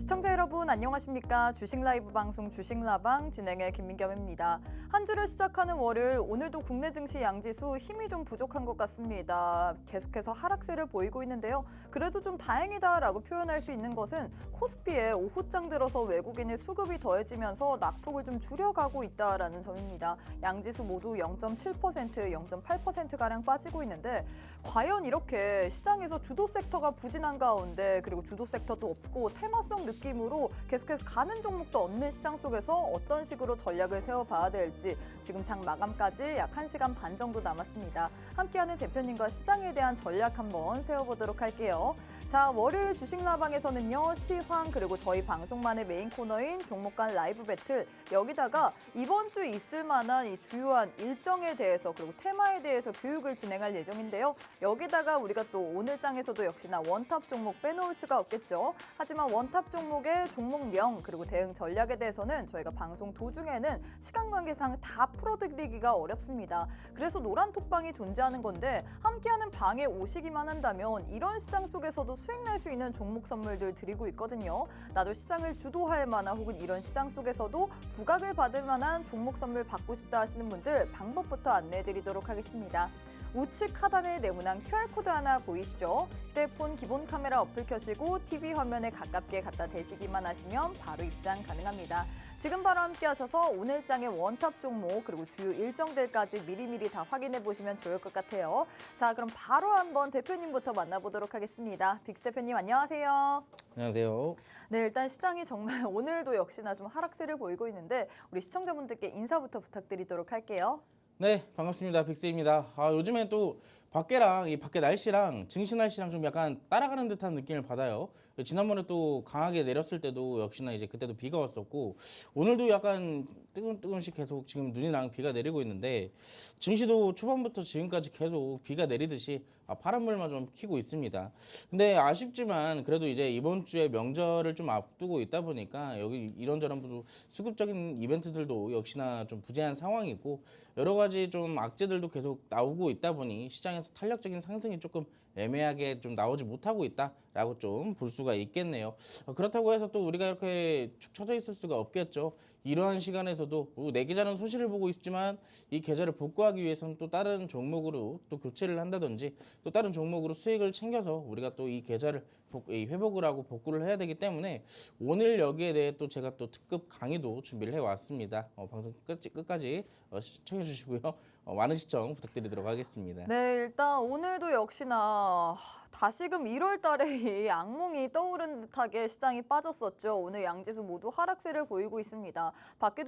시청자 여러분 안녕하십니까? 주식 라이브 방송 주식라방 진행의 김민겸입니다. 한 주를 시작하는 월요일 오늘도 국내 증시 양지수 힘이 좀 부족한 것 같습니다. 계속해서 하락세를 보이고 있는데요. 그래도 좀 다행이다라고 표현할 수 있는 것은 코스피에 오후장 들어서 외국인의 수급이 더해지면서 낙폭을 좀 줄여가고 있다라는 점입니다. 양지수 모두 0.7%, 0.8%가량 빠지고 있는데 과연 이렇게 시장에서 주도 섹터가 부진한 가운데 그리고 주도 섹터도 없고 테마성 느낌으로 계속해서 가는 종목도 없는 시장 속에서 어떤 식으로 전략을 세워봐야 될지 지금 장 마감까지 약 1시간 반 정도 남았습니다. 함께하는 대표님과 시장에 대한 전략 한번 세워보도록 할게요. 자, 월요일 주식라방에서는요. 시황 그리고 저희 방송만의 메인 코너인 종목 간 라이브 배틀 여기다가 이번 주 있을 만한 이 주요한 일정에 대해서 그리고 테마에 대해서 교육을 진행할 예정인데요. 여기다가 우리가 또 오늘 장에서도 역시나 원탑 종목 빼놓을 수가 없겠죠. 하지만 원탑 종목의 종목명 그리고 대응 전략에 대해서는 저희가 방송 도중에는 시간 관계상 다 풀어드리기가 어렵습니다. 그래서 노란 톡방이 존재하는 건데 함께하는 방에 오시기만 한다면 이런 시장 속에서도 수익 낼 수 있는 종목 선물들 드리고 있거든요. 나도 시장을 주도할 만한 혹은 이런 시장 속에서도 부각을 받을 만한 종목 선물 받고 싶다 하시는 분들 방법부터 안내해드리도록 하겠습니다. 우측 하단에 네모난 QR코드 하나 보이시죠? 휴대폰 기본 카메라 어플 켜시고 TV 화면에 가깝게 갖다 대시기만 하시면 바로 입장 가능합니다. 지금 바로 함께 하셔서 오늘 장의 원탑 종목 그리고 주요 일정들까지 미리미리 다 확인해 보시면 좋을 것 같아요. 자, 그럼 바로 한번 대표님부터 만나보도록 하겠습니다. 빅스 대표님 안녕하세요. 안녕하세요. 네, 일단 시장이 정말 오늘도 역시나 좀 하락세를 보이고 있는데 우리 시청자분들께 인사부터 부탁드리도록 할게요. 네, 반갑습니다. 빅스입니다. 요즘엔 또 밖에랑 이 밖에 날씨랑 증시 날씨랑 좀 약간 따라가는 듯한 느낌을 받아요. 지난번에 또 강하게 내렸을 때도 역시나 이제 그때도 비가 왔었고 오늘도 약간 뜨끔뜨끔씩 계속 지금 눈이랑 비가 내리고 있는데 증시도 초반부터 지금까지 계속 비가 내리듯이 바람물만 좀 키고 있습니다. 근데 아쉽지만 그래도 이제 이번 주에 명절을 좀 앞두고 있다 보니까 여기 이런저런 수급적인 이벤트들도 역시나 좀 부재한 상황이고 여러 가지 좀 악재들도 계속 나오고 있다 보니 시장에서 탄력적인 상승이 조금 애매하게 좀 나오지 못하고 있다라고 좀 볼 수가 있겠네요. 그렇다고 해서 또 우리가 이렇게 축 처져 있을 수가 없겠죠. 이러한 시간에서도 내 계좌는 손실을 보고 있지만 이 계좌를 복구하기 위해서는 또 다른 종목으로 또 교체를 한다든지 또 다른 종목으로 수익을 챙겨서 우리가 또 이 계좌를 회복을 하고 복구를 해야 되기 때문에 오늘 여기에 대해 또 제가 또 특급 강의도 준비를 해왔습니다. 방송 끝까지 시청해 주시고요. 많은 시청 부탁드리도록 하겠습니다. 네, 일단 오늘도 역시나 다시금 1월 달에 이 악몽이 떠오른 듯하게 시장이 빠졌었죠. 오늘 양지수 모두 하락세를 보이고 있습니다. 밖에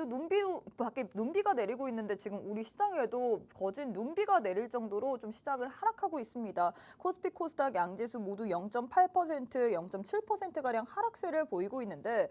눈비가 내리고 있는데 지금 우리 시장에도 거진 눈비가 내릴 정도로 좀 시장을 하락하고 있습니다. 코스피 코스닥 양지수 모두 0.8%, 0.7%가량 하락세를 보이고 있는데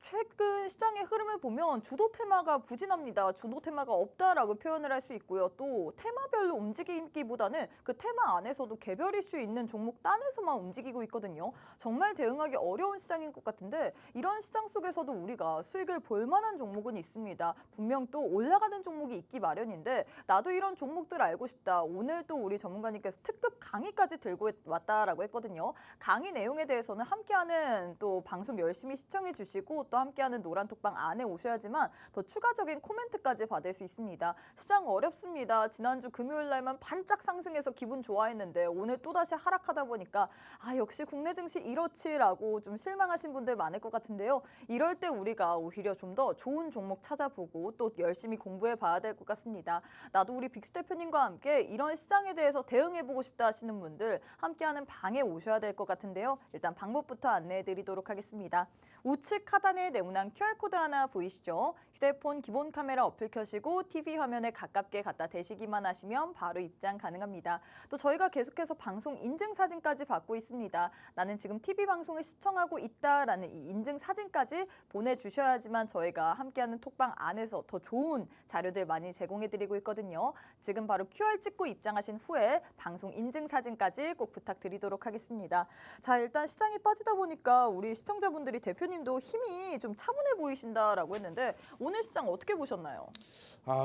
최근 시장의 흐름을 보면 주도 테마가 부진합니다. 주도 테마가 없다라고 표현을 할 수 있고요. 또 테마별로 움직이기보다는 그 테마 안에서도 개별 이슈 있는 종목 단에서만 움직이고 있거든요. 정말 대응하기 어려운 시장인 것 같은데 이런 시장 속에서도 우리가 수익을 볼 만한 종목은 있습니다. 분명 또 올라가는 종목이 있기 마련인데 나도 이런 종목들 알고 싶다. 오늘 또 우리 전문가님께서 특급 강의까지 들고 왔다라고 했거든요. 강의 내용에 대해서는 함께하는 또 방송 열심히 시청해 주시고 또 함께하는 노란 톡방 안에 오셔야지만 더 추가적인 코멘트까지 받을 수 있습니다. 시장 어렵습니다. 지난주 금요일 날만 반짝 상승해서 기분 좋아했는데 오늘 또다시 하락하다 보니까 역시 국내 증시 이렇지라고 좀 실망하신 분들 많을 것 같은데요. 이럴 때 우리가 오히려 좀 더 좋은 종목 찾아보고 또 열심히 공부해 봐야 될 것 같습니다. 나도 우리 빅스 대표님과 함께 이런 시장에 대해서 대응해보고 싶다 하시는 분들 함께하는 방에 오셔야 될 것 같은데요. 일단 방법부터 안내해 드리도록 하겠습니다. 우측 하단에 네모난 QR코드 하나 보이시죠? 휴대폰 기본 카메라 어플 켜시고 TV 화면에 가깝게 갖다 대시기만 하시면 바로 입장 가능합니다. 또 저희가 계속해서 방송 인증 사진까지 받고 있습니다. 나는 지금 TV 방송을 시청하고 있다라는 이 인증 사진까지 보내주셔야지만 저희가 함께하는 톡방 안에서 더 좋은 자료들 많이 제공해드리고 있거든요. 지금 바로 QR 찍고 입장하신 후에 방송 인증 사진까지 꼭 부탁드리도록 하겠습니다. 자, 일단 시장이 빠지다 보니까 우리 시청자분들이 대표님도 힘이 시장이 좀 차분해 보이신다라고 했는데 오늘 시장 어떻게 보셨나요?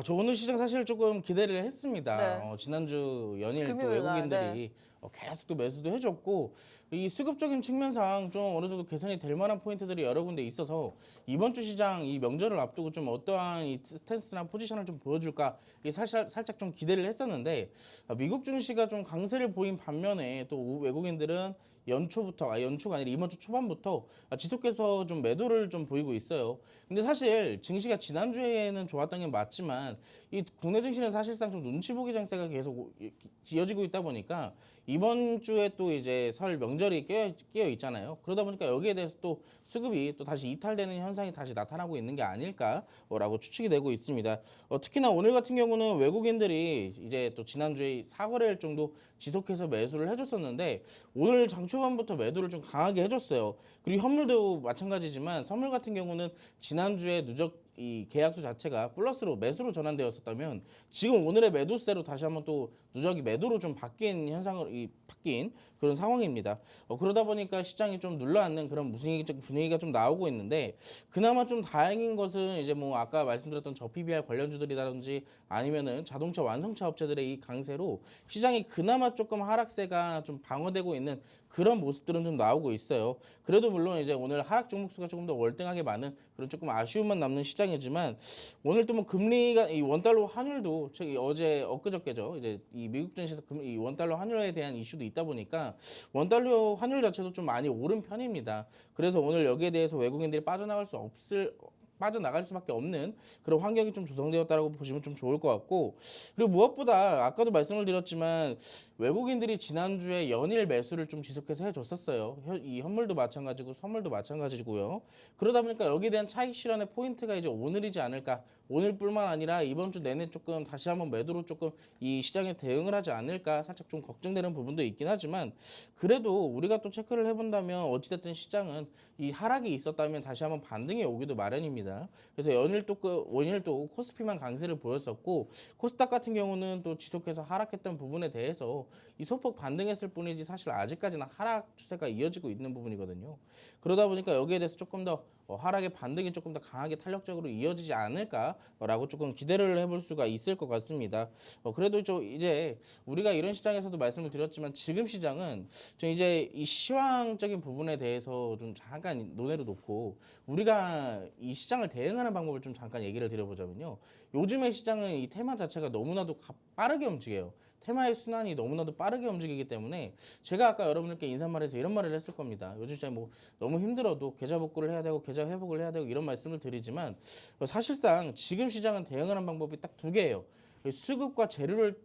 저 오늘 시장 사실 조금 기대를 했습니다. 네. 지난주 연일 또 금요일 날, 외국인들이 계속 또 매수도 해줬고 이 수급적인 측면상 좀 어느 정도 개선이 될 만한 포인트들이 여러 군데 있어서 이번 주 시장 이 명절을 앞두고 좀 어떠한 이 스탠스나 포지션을 좀 보여줄까 이게 살짝 좀 기대를 했었는데 미국 증시가 좀 강세를 보인 반면에 또 외국인들은 연초가 아니라 이번 주 초반부터 지속해서 좀 매도를 좀 보이고 있어요. 근데 사실 증시가 지난주에는 좋았던 게 맞지만 이 국내 증시는 사실상 좀 눈치 보기 장세가 계속 이어지고 있다 보니까 이번 주에 또 이제 설 명절이 끼어 있잖아요. 그러다 보니까 여기에 대해서 또 수급이 또 다시 이탈되는 현상이 다시 나타나고 있는 게 아닐까라고 추측이 되고 있습니다. 특히나 오늘 같은 경우는 외국인들이 이제 또 지난주에 4거래일 정도 지속해서 매수를 해줬었는데 오늘 장 초반부터 매도를 좀 강하게 해줬어요. 그리고 현물도 마찬가지지만 선물 같은 경우는 지난주에 누적 이 계약수 자체가 플러스로 매수로 전환되었었다면 지금 오늘의 매도세로 다시 한번 또 누적이 매도로 좀 바뀐 그런 상황입니다. 그러다 보니까 시장이 좀 눌러앉는 그런 분위기가 좀 나오고 있는데 그나마 좀 다행인 것은 이제 뭐 아까 말씀드렸던 저PBR 관련주들이라든지 아니면은 자동차 완성차 업체들의 이 강세로 시장이 그나마 조금 하락세가 좀 방어되고 있는 그런 모습들은 좀 나오고 있어요. 그래도 물론 이제 오늘 하락 종목 수가 조금 더 월등하게 많은 그런 조금 아쉬움만 남는 시장이지만 오늘 또 뭐 금리가 이 원달러 환율도 어제 엊그저께죠. 이제 이 미국 증시에서 이 원달러 환율에 대한 이슈도 있다 보니까 원달러 환율 자체도 좀 많이 오른 편입니다. 그래서 오늘 여기에 대해서 외국인들이 빠져나갈 수밖에 없는 그런 환경이 좀 조성되었다라고 보시면 좀 좋을 것 같고 그리고 무엇보다 아까도 말씀을 드렸지만 외국인들이 지난주에 연일 매수를 좀 지속해서 해줬었어요. 이 현물도 마찬가지고 선물도 마찬가지고요. 그러다 보니까 여기에 대한 차익 실현의 포인트가 이제 오늘이지 않을까. 오늘뿐만 아니라 이번 주 내내 조금 다시 한번 매도로 조금 이 시장에 대응을 하지 않을까 살짝 좀 걱정되는 부분도 있긴 하지만 그래도 우리가 또 체크를 해본다면 어찌됐든 시장은 이 하락이 있었다면 다시 한번 반등이 오기도 마련입니다. 그래서 연일 또 코스피만 강세를 보였었고 코스닥 같은 경우는 또 지속해서 하락했던 부분에 대해서 이 소폭 반등했을 뿐이지 사실 아직까지는 하락 추세가 이어지고 있는 부분이거든요. 그러다 보니까 여기에 대해서 조금 더 하락의 반등이 조금 더 강하게 탄력적으로 이어지지 않을까라고 조금 기대를 해볼 수가 있을 것 같습니다. 그래도 이제 우리가 이런 시장에서도 말씀을 드렸지만 지금 시장은 좀 이제 이 시황적인 부분에 대해서 좀 잠깐 논의를 놓고 우리가 이 시장을 대응하는 방법을 좀 잠깐 얘기를 드려보자면요. 요즘의 시장은 이 테마 자체가 너무나도 빠르게 움직여요. 테마의 순환이 너무나도 빠르게 움직이기 때문에 제가 아까 여러분들께 인사말에서 이런 말을 했을 겁니다. 요즘 시장이 뭐 너무 힘들어도 계좌 복구를 해야 되고 계좌 회복을 해야 되고 이런 말씀을 드리지만 사실상 지금 시장은 대응하는 방법이 딱 두 개예요. 수급과 재료를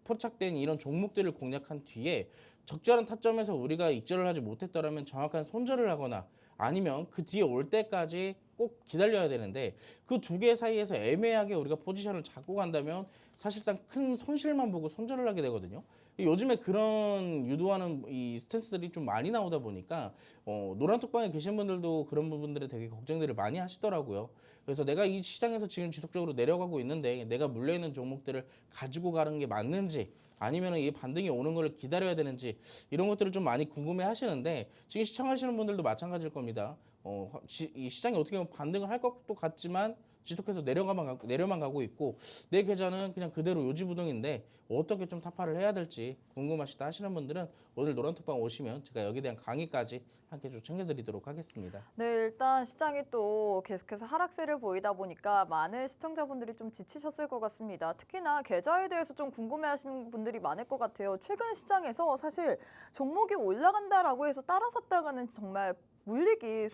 포착된 이런 종목들을 공략한 뒤에 적절한 타점에서 우리가 익절을 하지 못했더라면 정확한 손절을 하거나 아니면 그 뒤에 올 때까지 꼭 기다려야 되는데 그 두 개 사이에서 애매하게 우리가 포지션을 잡고 간다면 사실상 큰 손실만 보고 손절을 하게 되거든요. 요즘에 그런 유도하는 이 스탠스들이 좀 많이 나오다 보니까 노란톡방에 계신 분들도 그런 부분들에 되게 걱정들을 많이 하시더라고요. 그래서 내가 이 시장에서 지금 지속적으로 내려가고 있는데 내가 물려있는 종목들을 가지고 가는 게 맞는지 아니면 이 반등이 오는 걸 기다려야 되는지 이런 것들을 좀 많이 궁금해 하시는데 지금 시청하시는 분들도 마찬가지일 겁니다. 이 시장이 어떻게 보면 반등을 할 것도 같지만 지속해서 내려만 가고 있고 내 계좌는 그냥 그대로 요지부동인데 어떻게 좀 타파를 해야 될지 궁금하시다 하시는 분들은 오늘 노란톡방 오시면 제가 여기에 대한 강의까지 함께 좀 챙겨드리도록 하겠습니다. 네, 일단 시장이 또 계속해서 하락세를 보이다 보니까 많은 시청자분들이 좀 지치셨을 것 같습니다. 특히나 계좌에 대해서 좀 궁금해하시는 분들이 많을 것 같아요. 최근 시장에서 사실 종목이 올라간다라고 해서 따라 샀다가는 정말 물리기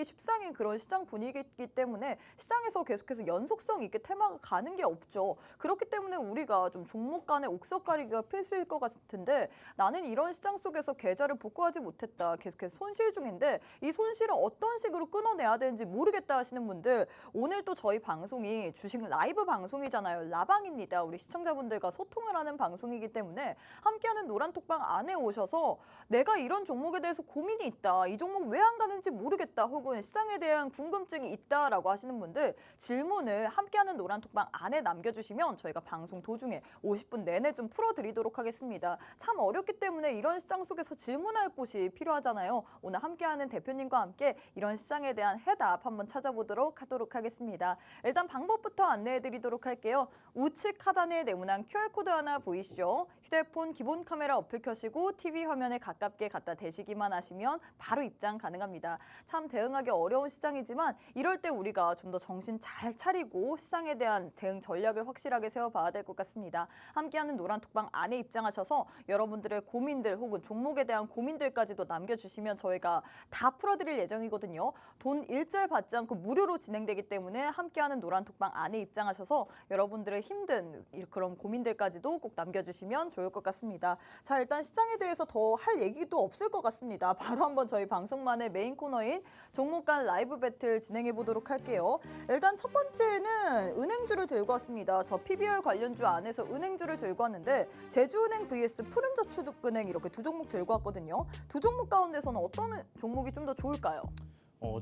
십상인 그런 시장 분위기이기 때문에 시장에서 계속해서 연속성 있게 테마가 가는 게 없죠. 그렇기 때문에 우리가 좀 종목 간의 옥석 가리기가 필수일 것 같은데 나는 이런 시장 속에서 계좌를 복구하지 못했다. 계속해서 손실 중인데 이 손실을 어떤 식으로 끊어내야 되는지 모르겠다 하시는 분들 오늘 또 저희 방송이 주식 라이브 방송이잖아요. 라방입니다. 우리 시청자분들과 소통을 하는 방송이기 때문에 함께하는 노란톡방 안에 오셔서 내가 이런 종목에 대해서 고민이 있다. 이 종목 왜 안 가는지 모르겠다 혹은 시장에 대한 궁금증이 있다라고 하시는 분들 질문을 함께하는 노란톡방 안에 남겨주시면 저희가 방송 도중에 50분 내내 좀 풀어드리도록 하겠습니다. 참 어렵기 때문에 이런 시장 속에서 질문할 곳이 필요하잖아요. 있는데요. 오늘 함께하는 대표님과 함께 이런 시장에 대한 해답 한번 찾아보도록 하겠습니다. 일단 방법부터 안내해드리도록 할게요. 우측 하단에 네모난 QR코드 하나 보이시죠? 휴대폰 기본 카메라 어플 켜시고 TV 화면에 가깝게 갖다 대시기만 하시면 바로 입장 가능합니다. 참 대응하기 어려운 시장이지만 이럴 때 우리가 좀 더 정신 잘 차리고 시장에 대한 대응 전략을 확실하게 세워봐야 될 것 같습니다. 함께하는 노란톡방 안에 입장하셔서 여러분들의 고민들 혹은 종목에 대한 고민들까지도 남겨주시면 저희가 다 풀어드릴 예정이거든요. 돈 일절 받지 않고 무료로 진행되기 때문에 함께하는 노란톡방 안에 입장하셔서 여러분들의 힘든 그런 고민들까지도 꼭 남겨주시면 좋을 것 같습니다. 자, 일단 시장에 대해서 더 할 얘기도 없을 것 같습니다. 바로 한번 저희 방송만의 메인 코너인 종목 간 라이브 배틀 진행해 보도록 할게요. 일단 첫 번째는 은행주를 들고 왔습니다. 저 PBR 관련주 안에서 은행주를 들고 왔는데 제주은행 vs 푸른저축은행 이렇게 두 종목 들고 왔거든요. 두 종목 가운데서는 어떤 종목이 좀 더 좋을까요?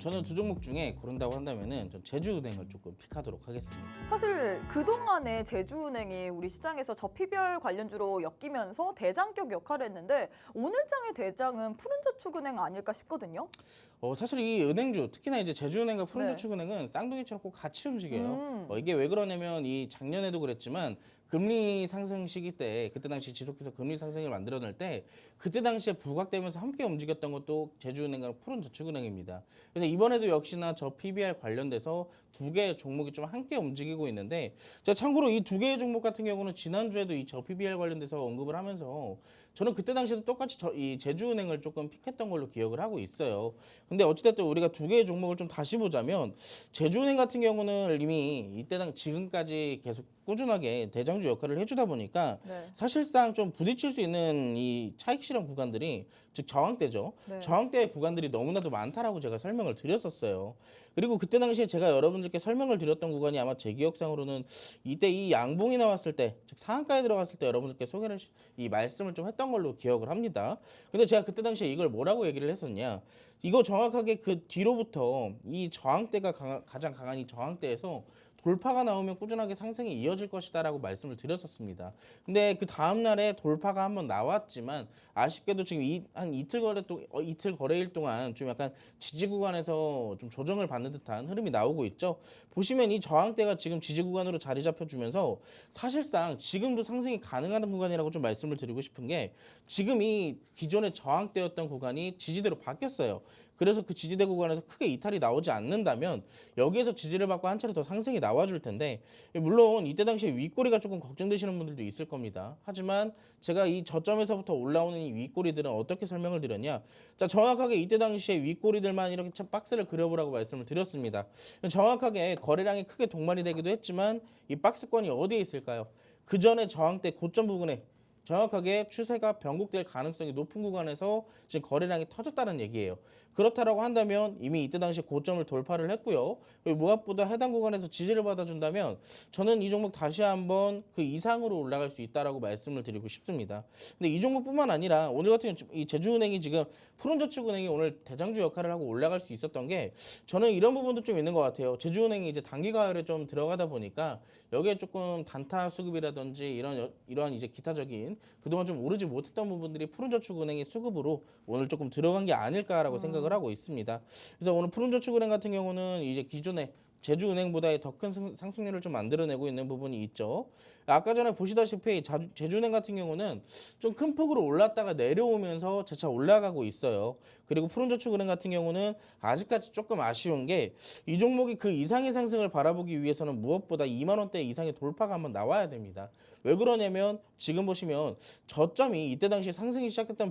저는 두 종목 중에 고른다고 한다면은 전 제주은행을 조금 픽하도록 하겠습니다. 사실 그동안에 제주은행이 우리 시장에서 저 PBR 관련주로 엮이면서 대장격 역할을 했는데 오늘 장의 대장은 푸른저축은행 아닐까 싶거든요. 사실 이 은행주 특히나 이제 제주은행과 푸른저축은행은 쌍둥이처럼 꼭 같이 움직여요. 이게 왜 그러냐면 이 작년에도 그랬지만 금리 상승 시기 때 그때 당시 지속해서 금리 상승을 만들어낼 때 그때 당시에 부각되면서 함께 움직였던 것도 제주은행과 푸른저축은행입니다. 그래서 이번에도 역시나 저 PBR 관련돼서 두 개의 종목이 좀 함께 움직이고 있는데 자, 참고로 이 두 개의 종목 같은 경우는 지난주에도 이 저 PBR 관련돼서 언급을 하면서 저는 그때 당시에도 똑같이 이 제주은행을 조금 픽했던 걸로 기억을 하고 있어요. 근데 어찌됐든 우리가 두 개의 종목을 좀 다시 보자면 제주은행 같은 경우는 이미 이때 지금까지 계속 꾸준하게 대장주 역할을 해주다 보니까 사실상 좀 부딪힐 수 있는 이 차익 실현 구간들이 즉 저항대죠. 저항대 구간들이 너무나도 많다라고 제가 설명을 드렸었어요. 그리고 그때 당시에 제가 여러분들께 설명을 드렸던 구간이 아마 제 기억상으로는 이때 이 양봉이 나왔을 때, 즉 상한가에 들어갔을 때 여러분들께 이 말씀을 좀 했던 걸로 기억을 합니다. 근데 제가 그때 당시에 이걸 뭐라고 얘기를 했었냐? 이거 정확하게 그 뒤로부터 이 저항대가 가장 강한 이 저항대에서 돌파가 나오면 꾸준하게 상승이 이어질 것이다라고 말씀을 드렸었습니다. 근데 그 다음 날에 돌파가 한번 나왔지만 아쉽게도 지금 한 이틀 거래일 동안 좀 약간 지지 구간에서 좀 조정을 받는 듯한 흐름이 나오고 있죠. 보시면 이 저항대가 지금 지지 구간으로 자리 잡혀주면서 사실상 지금도 상승이 가능한 구간이라고 좀 말씀을 드리고 싶은 게 지금 이 기존의 저항대였던 구간이 지지대로 바뀌었어요. 그래서 그 지지대 구간에서 크게 이탈이 나오지 않는다면 여기에서 지지를 받고 한 차례 더 상승이 나와줄 텐데 물론 이때 당시에 윗꼬리가 조금 걱정되시는 분들도 있을 겁니다. 하지만 제가 이 저점에서부터 올라오는 이 윗꼬리들은 어떻게 설명을 드렸냐? 자, 정확하게 이때 당시에 윗꼬리들만 이렇게 참 박스를 그려보라고 말씀을 드렸습니다. 정확하게 거래량이 크게 동반이 되기도 했지만 이 박스권이 어디에 있을까요? 그 전에 저항대 고점 부분에 정확하게 추세가 변곡될 가능성이 높은 구간에서 지금 거래량이 터졌다는 얘기예요. 그렇다라고 한다면 이미 이때 당시 고점을 돌파를 했고요. 무엇보다 해당 구간에서 지지를 받아준다면 저는 이 종목 다시 한번 그 이상으로 올라갈 수 있다라고 말씀을 드리고 싶습니다. 근데 이 종목뿐만 아니라 오늘 같은 경우 이 제주은행이 지금 푸른저축은행이 오늘 대장주 역할을 하고 올라갈 수 있었던 게 저는 이런 부분도 좀 있는 것 같아요. 제주은행이 이제 단기 과열에 좀 들어가다 보니까 여기에 조금 단타 수급이라든지 이러한 이제 기타적인 그동안 좀 오르지 못했던 부분들이 푸른저축은행의 수급으로 오늘 조금 들어간 게 아닐까라고 생각을 하고 있습니다. 그래서 오늘 푸른저축은행 같은 경우는 이제 기존에 제주은행보다의 더 큰 상승률을 좀 만들어내고 있는 부분이 있죠. 아까 전에 보시다시피 제주은행 같은 경우는 좀 큰 폭으로 올랐다가 내려오면서 재차 올라가고 있어요. 그리고 푸른저축은행 같은 경우는 아직까지 조금 아쉬운 게 이 종목이 그 이상의 상승을 바라보기 위해서는 무엇보다 2만 원대 이상의 돌파가 한번 나와야 됩니다. 왜 그러냐면 지금 보시면 저점이 이때 당시 상승이 시작됐던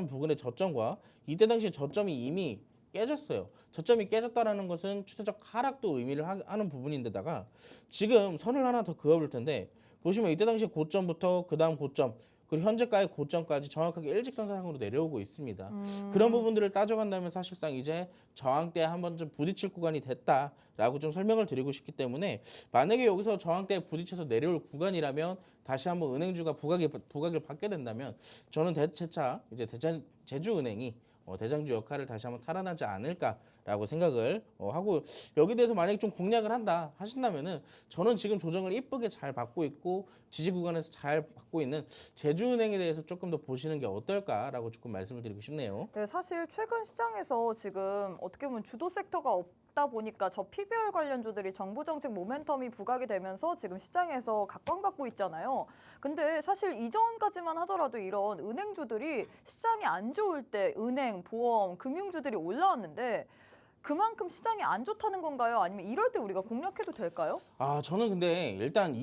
부근의 저점과 이때 당시 저점이 이미 깨졌어요. 저점이 깨졌다라는 것은 추세적 하락도 의미를 하는 부분인데다가 지금 선을 하나 더 그어볼 텐데 보시면 이때 당시 고점부터 그 다음 고점 그리고 현재가의 고점까지 정확하게 일직선상으로 내려오고 있습니다. 그런 부분들을 따져간다면 사실상 이제 저항대에 한 번쯤 부딪힐 구간이 됐다라고 좀 설명을 드리고 싶기 때문에 만약에 여기서 저항대에 부딪혀서 내려올 구간이라면 다시 한번 은행주가 부각을 받게 된다면 저는 재차 이제 제주은행이 대장주 역할을 다시 한번 탈환하지 않을까라고 생각을 하고 여기 대해서 만약에 좀 공략을 한다 하신다면은 저는 지금 조정을 이쁘게 잘 받고 있고 지지 구간에서 잘 받고 있는 제주은행에 대해서 조금 더 보시는 게 어떨까라고 조금 말씀을 드리고 싶네요. 네, 사실 최근 시장에서 지금 어떻게 보면 주도 섹터가 없다 보니까 저 PBR 관련주들이 정부 정책 모멘텀이 부각이 되면서 지금 시장에서 각광받고 있잖아요. 근데 사실 이전까지만 하더라도 이런 은행주들이 시장이 안 좋을 때 은행, 보험, 금융주들이 올라왔는데 그만큼 시장이 안 좋다는 건가요? 아니면 이럴 때 우리가 공략해도 될까요? 저는 근데 일단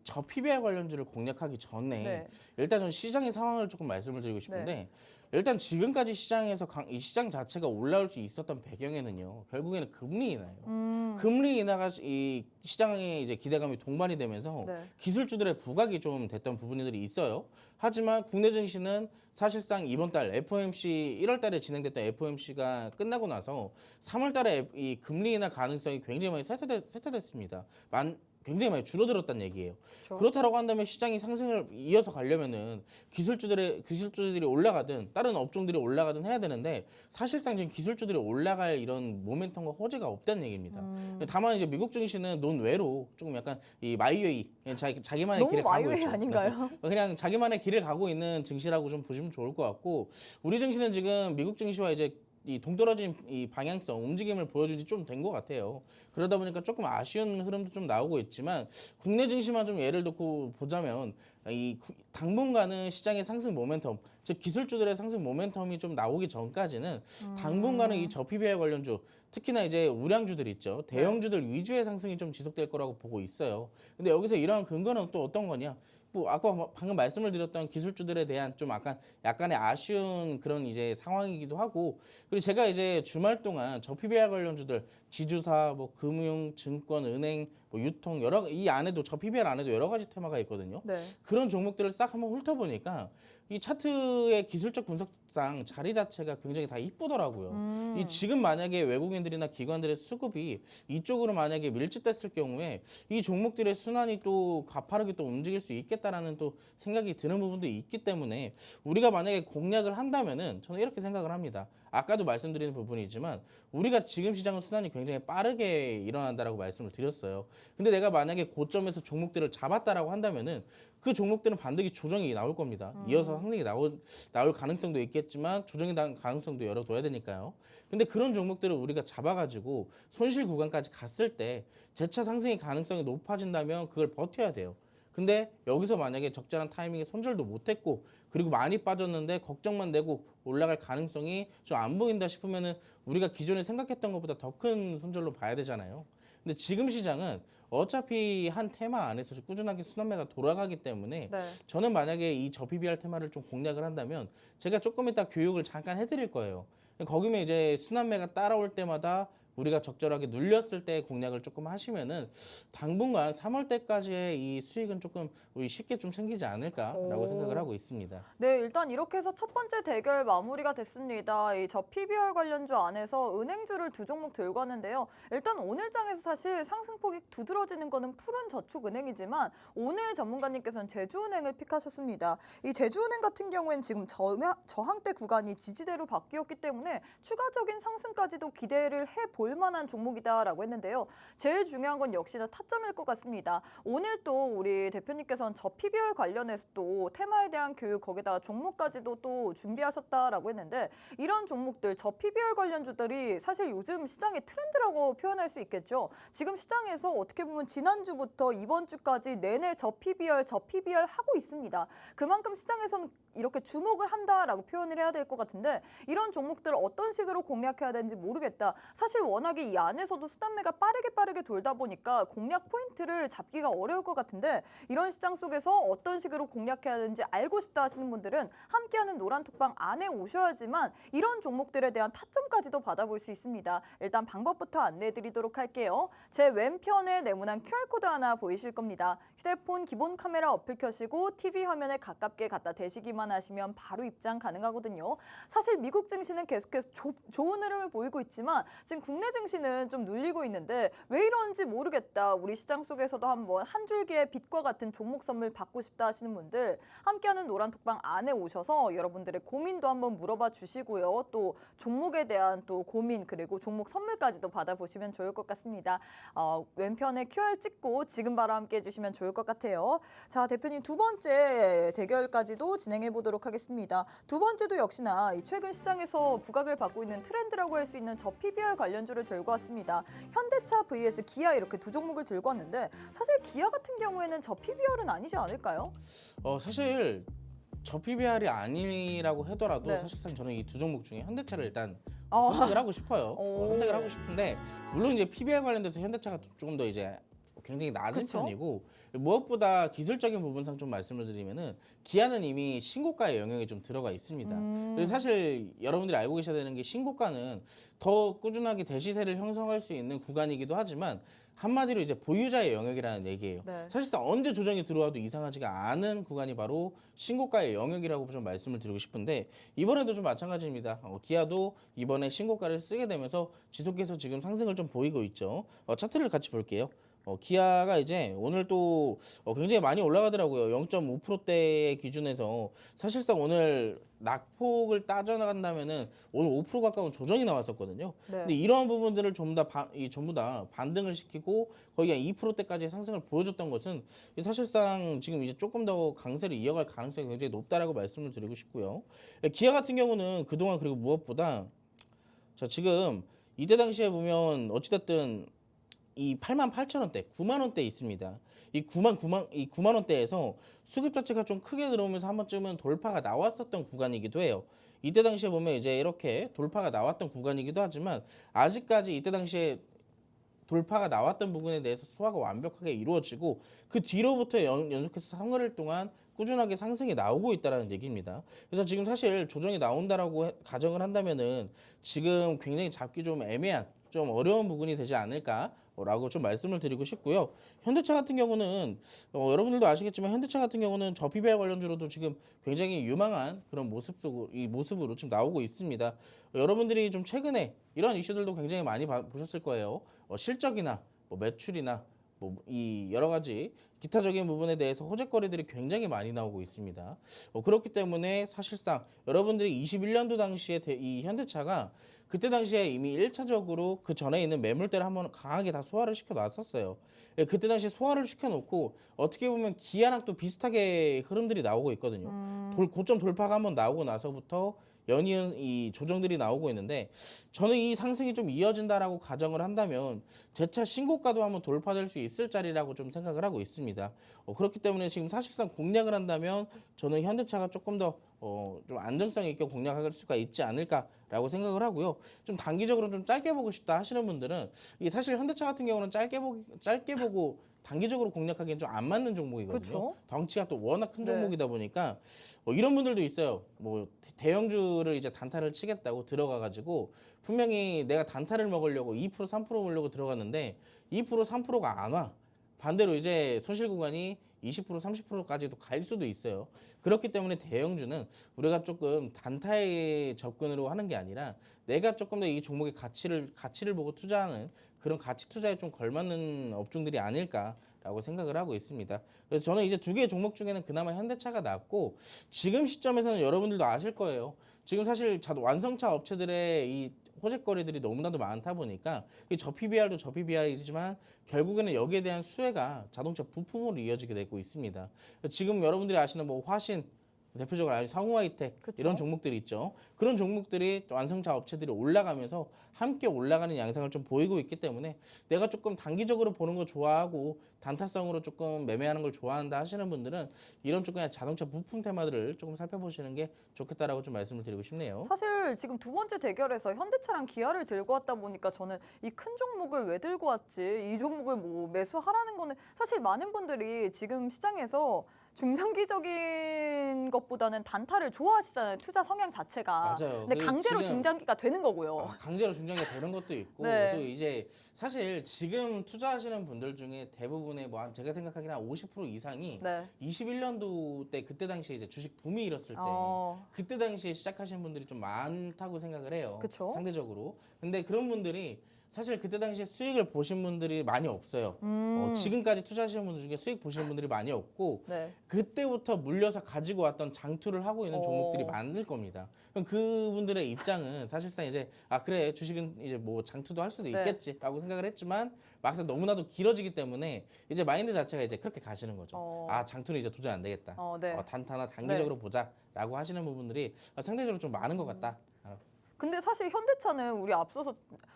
저 PBR 관련주를 공략하기 전에 네. 일단 전 시장의 상황을 조금 말씀을 드리고 싶은데 일단 지금까지 시장에서 이 시장 자체가 올라올 수 있었던 배경에는요. 결국에는 금리 인하예요. 금리 인하가 이 시장에 이제 기대감이 동반이 되면서 네. 기술주들의 부각이 좀 됐던 부분들이 있어요. 하지만 국내 증시는 사실상 이번 달 FOMC 1월 달에 진행됐던 FOMC가 끝나고 나서 3월 달에 이 금리 인하 가능성이 굉장히 많이 쇠퇴됐습니다. 굉장히 많이 줄어들었다는 얘기예요. 그렇죠. 그렇다고 한다면 시장이 상승을 이어서 가려면은 기술주들이 올라가든 다른 업종들이 올라가든 해야 되는데 사실상 지금 기술주들이 올라갈 이런 모멘텀과 호재가 없다는 얘기입니다. 다만 이제 미국 증시는 논외로 조금 약간 이 마이웨이 자기만의 너무 길을 가고 마이웨이 있죠. 아닌가요? 그냥 자기만의 길을 가고 있는 증시라고 좀 보시면 좋을 것 같고 우리 증시는 지금 미국 증시와 이제 이 동떨어진 이 방향성 움직임을 보여준 지 좀 된 것 같아요. 그러다 보니까 조금 아쉬운 흐름도 좀 나오고 있지만 국내 증시만 좀 예를 들고 보자면 당분간은 시장의 상승 모멘텀, 즉 기술주들의 상승 모멘텀이 좀 나오기 전까지는 당분간은 이 저PBR 관련주, 특히나 이제 우량주들 있죠. 대형주들 위주의 상승이 좀 지속될 거라고 보고 있어요. 근데 여기서 이러한 근거는 또 어떤 거냐? 뭐 아까 방금 말씀을 드렸던 기술주들에 대한 좀 약간의 아쉬운 그런 이제 상황이기도 하고 그리고 제가 이제 주말 동안 저 PBR 관련주들 지주사, 뭐 금융, 증권, 은행, 뭐 유통 이 안에도 저 PBR 안에도 여러 가지 테마가 있거든요. 네. 그런 종목들을 싹 한번 훑어보니까 이 차트의 기술적 분석상 자리 자체가 굉장히 다 이쁘더라고요. 이 지금 만약에 외국인들이나 기관들의 수급이 이쪽으로 만약에 밀집됐을 경우에 이 종목들의 순환이 또 가파르게 또 움직일 수 있겠다라는 또 생각이 드는 부분도 있기 때문에 우리가 만약에 공략을 한다면은 저는 이렇게 생각을 합니다. 아까도 말씀드리는 부분이지만 우리가 지금 시장은 순환이 굉장히 빠르게 일어난다라고 말씀을 드렸어요. 근데 내가 만약에 고점에서 종목들을 잡았다라고 한다면은 그 종목들은 반드시 조정이 나올 겁니다. 이어서 상승이 나올 가능성도 있겠지만 조정이 날 가능성도 열어둬야 되니까요. 근데 그런 종목들을 우리가 잡아가지고 손실 구간까지 갔을 때 재차 상승의 가능성이 높아진다면 그걸 버텨야 돼요. 근데 여기서 만약에 적절한 타이밍에 손절도 못했고 그리고 많이 빠졌는데 걱정만 되고 올라갈 가능성이 좀 안 보인다 싶으면은 우리가 기존에 생각했던 것보다 더 큰 손절로 봐야 되잖아요. 근데 지금 시장은 어차피 한 테마 안에서 꾸준하게 순환매가 돌아가기 때문에 네. 저는 만약에 이 저PBR 테마를 좀 공략을 한다면 제가 조금 이따 교육을 잠깐 해드릴 거예요. 거기면 이제 순환매가 따라올 때마다 우리가 적절하게 눌렸을 때 공략을 조금 하시면은 당분간 3월 때까지의 이 수익은 조금 쉽게 좀 생기지 않을까라고 생각을 하고 있습니다. 네, 일단 이렇게 해서 첫 번째 대결 마무리가 됐습니다. 이 저 PBR 관련주 안에서 은행주를 두 종목 들고 왔는데요. 일단 오늘 장에서 사실 상승폭이 두드러지는 거는 푸른 저축은행이지만 오늘 전문가님께서는 제주은행을 픽하셨습니다. 이 제주은행 같은 경우에는 지금 저항대 구간이 지지대로 바뀌었기 때문에 추가적인 상승까지도 기대를 해볼 만한 종목이다라고 했는데요. 제일 중요한 건 역시나 타점일 것 같습니다. 오늘 또 우리 대표님께서는 저 PBR 관련해서 또 테마에 대한 교육 거기다가 종목까지도 또 준비하셨다라고 했는데 이런 종목들 저 PBR 관련주들이 사실 요즘 시장의 트렌드라고 표현할 수 있겠죠. 지금 시장에서 어떻게 보면 지난주부터 이번 주까지 내내 저 PBR 하고 있습니다. 그만큼 시장에서는 이렇게 주목을 한다라고 표현을 해야 될 것 같은데 이런 종목들을 어떤 식으로 공략해야 되는지 모르겠다. 사실 워낙에 이 안에서도 수단매가 빠르게 돌다 보니까 공략 포인트를 잡기가 어려울 것 같은데 이런 시장 속에서 어떤 식으로 공략해야 되는지 알고 싶다 하시는 분들은 함께하는 노란톡방 안에 오셔야지만 이런 종목들에 대한 타점까지도 받아볼 수 있습니다. 일단 방법부터 안내해드리도록 할게요. 제 왼편에 네모난 QR코드 하나 보이실 겁니다. 휴대폰 기본 카메라 어플 켜시고 TV 화면에 가깝게 갖다 대시기만 결제만 하시면 바로 입장 가능하거든요. 사실 미국 증시는 계속해서 좋은 흐름을 보이고 있지만 지금 국내 증시는 좀 눌리고 있는데 왜 이런지 모르겠다. 우리 시장 속에서도 한번 한 줄기의 빛과 같은 종목 선물 받고 싶다 하시는 분들 함께하는 노란톡방 안에 오셔서 여러분들의 고민도 한번 물어봐 주시고요. 또 종목에 대한 또 고민 그리고 종목 선물까지도 받아보시면 좋을 것 같습니다. 왼편에 QR 찍고 지금 바로 함께 해주시면 좋을 것 같아요. 자, 대표님 두 번째 대결까지도 진행해 보도록 하겠습니다. 두 번째도 역시나 이 최근 시장에서 부각을 받고 있는 트렌드라고 할 수 있는 저 PBR 관련주를 들고 왔습니다. 현대차 vs 기아 이렇게 두 종목을 들고 왔는데 사실 기아 같은 경우에는 저 PBR은 아니지 않을까요? 사실 저 PBR이 아니라고 하더라도 네. 사실상 저는 이 두 종목 중에 현대차를 일단 어. 선택을 하고 싶어요. 오. 선택을 하고 싶은데 물론 이제 PBR 관련돼서 현대차가 조금 더 이제 굉장히 낮은 그쵸? 편이고 무엇보다 기술적인 부분상 좀 말씀을 드리면은 기아는 이미 신고가의 영역이 좀 들어가 있습니다. 그래서 사실 여러분들이 알고 계셔야 되는 게 신고가는 더 꾸준하게 대시세를 형성할 수 있는 구간이기도 하지만 한마디로 이제 보유자의 영역이라는 얘기예요. 네. 사실상 언제 조정이 들어와도 이상하지가 않은 구간이 바로 신고가의 영역이라고 좀 말씀을 드리고 싶은데 이번에도 좀 마찬가지입니다. 기아도 이번에 신고가를 쓰게 되면서 지속해서 지금 상승을 좀 보이고 있죠. 차트를 같이 볼게요. 기아가 이제 오늘 또 굉장히 많이 올라가더라고요. 0.5%대 기준에서 사실상 오늘 낙폭을 따져나간다면은 오늘 5% 가까운 조정이 나왔었거든요. 네. 근데 이러한 부분들을 전부 다 반등을 시키고 거의 한 2%대까지 상승을 보여줬던 것은 사실상 지금 이제 조금 더 강세를 이어갈 가능성이 굉장히 높다라고 말씀을 드리고 싶고요. 기아 같은 경우는 그동안 그리고 무엇보다 자 지금 이때 당시에 보면 어찌됐든 이 88,000원대, 9만 원대 있습니다. 이 9만 원대에서 수급 자체가 좀 크게 들어오면서 한 번쯤은 돌파가 나왔었던 구간이기도 해요. 이때 당시에 보면 이제 이렇게 돌파가 나왔던 구간이기도 하지만 아직까지 이때 당시에 돌파가 나왔던 부분에 대해서 소화가 완벽하게 이루어지고 그 뒤로부터 연속해서 3개월 동안 꾸준하게 상승이 나오고 있다는 얘기입니다. 그래서 지금 사실 조정이 나온다라고 가정을 한다면은 지금 굉장히 잡기 좀 애매한 좀 어려운 부분이 되지 않을까라고 좀 말씀을 드리고 싶고요. 현대차 같은 경우는 여러분들도 아시겠지만 현대차 같은 경우는 저 PBR 관련주로도 지금 굉장히 유망한 그런 모습으로 지금 나오고 있습니다. 여러분들이 좀 최근에 이런 이슈들도 굉장히 많이 보셨을 거예요. 실적이나 매출이나 이 여러 가지 기타적인 부분에 대해서 호재거리들이 굉장히 많이 나오고 있습니다. 그렇기 때문에 사실상 여러분들이 21년도 당시에 이 현대차가 그때 당시에 이미 1차적으로 그 전에 있는 매물대를 한번 강하게 다 소화를 시켜 놨었어요. 그때 당시에 소화를 시켜 놓고 어떻게 보면 기아랑 또 비슷하게 흐름들이 나오고 있거든요. 고점 돌파가 한번 나오고 나서부터 연이은 이 조정들이 나오고 있는데 저는 이 상승이 좀 이어진다라고 가정을 한다면 재차 신고가도 한번 돌파될 수 있을 자리라고 좀 생각을 하고 있습니다. 그렇기 때문에 지금 사실상 공략을 한다면 저는 현대차가 조금 더 좀 안정성 있게 공략할 수가 있지 않을까라고 생각을 하고요. 좀 단기적으로 좀 짧게 보고 싶다 하시는 분들은 이 사실 현대차 같은 경우는 짧게 보고 단기적으로 공략하기엔 좀 안 맞는 종목이거든요. 그쵸? 덩치가 또 워낙 큰 네. 종목이다 보니까 이런 분들도 있어요. 대형주를 이제 단타를 치겠다고 들어가가지고 분명히 내가 단타를 먹으려고 2% 3% 먹으려고 들어갔는데 2% 3%가 안 와. 반대로 이제 손실 구간이 20% 30%까지도 갈 수도 있어요. 그렇기 때문에 대형주는 우리가 조금 단타의 접근으로 하는 게 아니라 내가 조금 더 이 종목의 가치를 보고 투자하는 그런 가치 투자에 좀 걸맞는 업종들이 아닐까라고 생각을 하고 있습니다. 그래서 저는 이제 두 개의 종목 중에는 그나마 현대차가 낫고 지금 시점에서는 여러분들도 아실 거예요. 지금 사실 완성차 업체들의 이 호재거리들이 너무나도 많다 보니까 저 PBR도 저 PBR이지만 결국에는 여기에 대한 수혜가 자동차 부품으로 이어지게 되고 있습니다. 지금 여러분들이 아시는 화신 대표적으로 아주 성우하이텍 그쵸? 이런 종목들이 있죠. 그런 종목들이 완성차 업체들이 올라가면서 함께 올라가는 양상을 좀 보이고 있기 때문에 내가 조금 단기적으로 보는 거 좋아하고 단타성으로 조금 매매하는 걸 좋아한다 하시는 분들은 이런 조금 자동차 부품 테마들을 조금 살펴보시는 게 좋겠다라고 좀 말씀을 드리고 싶네요. 사실 지금 두 번째 대결에서 현대차랑 기아를 들고 왔다 보니까 저는 이 큰 종목을 왜 들고 왔지? 이 종목을 매수하라는 거는 사실 많은 분들이 지금 시장에서 중장기적인 것보다는 단타를 좋아하시잖아요. 투자 성향 자체가. 맞아요. 근데 그 강제로 지금 중장기가 되는 거고요. 강제로 중장기가 되는 것도 있고 네. 또 이제 사실 지금 투자하시는 분들 중에 대부분의 제가 생각하기에는 한 50% 이상이 네. 21년도 때 그때 당시에 이제 주식 붐이 일었을 때 그때 당시에 시작하신 분들이 좀 많다고 생각을 해요. 그쵸? 상대적으로. 근데 그런 분들이 사실 그때 당시에 수익을 보신 분들이 많이 없어요. 지금까지 투자하시는 분들 중에 수익 보시는 분들이 많이 없고 네. 그때부터 물려서 가지고 왔던 장투를 하고 있는 종목들이 어. 많을 겁니다. 그럼 그분들의 입장은 사실상 이제 그래 주식은 이제 뭐 장투도 할 수도 네. 있겠지라고 생각을 했지만 막상 너무나도 길어지기 때문에 이제 마인드 자체가 이제 그렇게 가시는 거죠. 장투는 이제 도전 안 되겠다. 네. 단타나 단기적으로 보자라고 하시는 부분들이 상대적으로 좀 많은 것 같다. 근데 사실 현대차는 우리 앞서서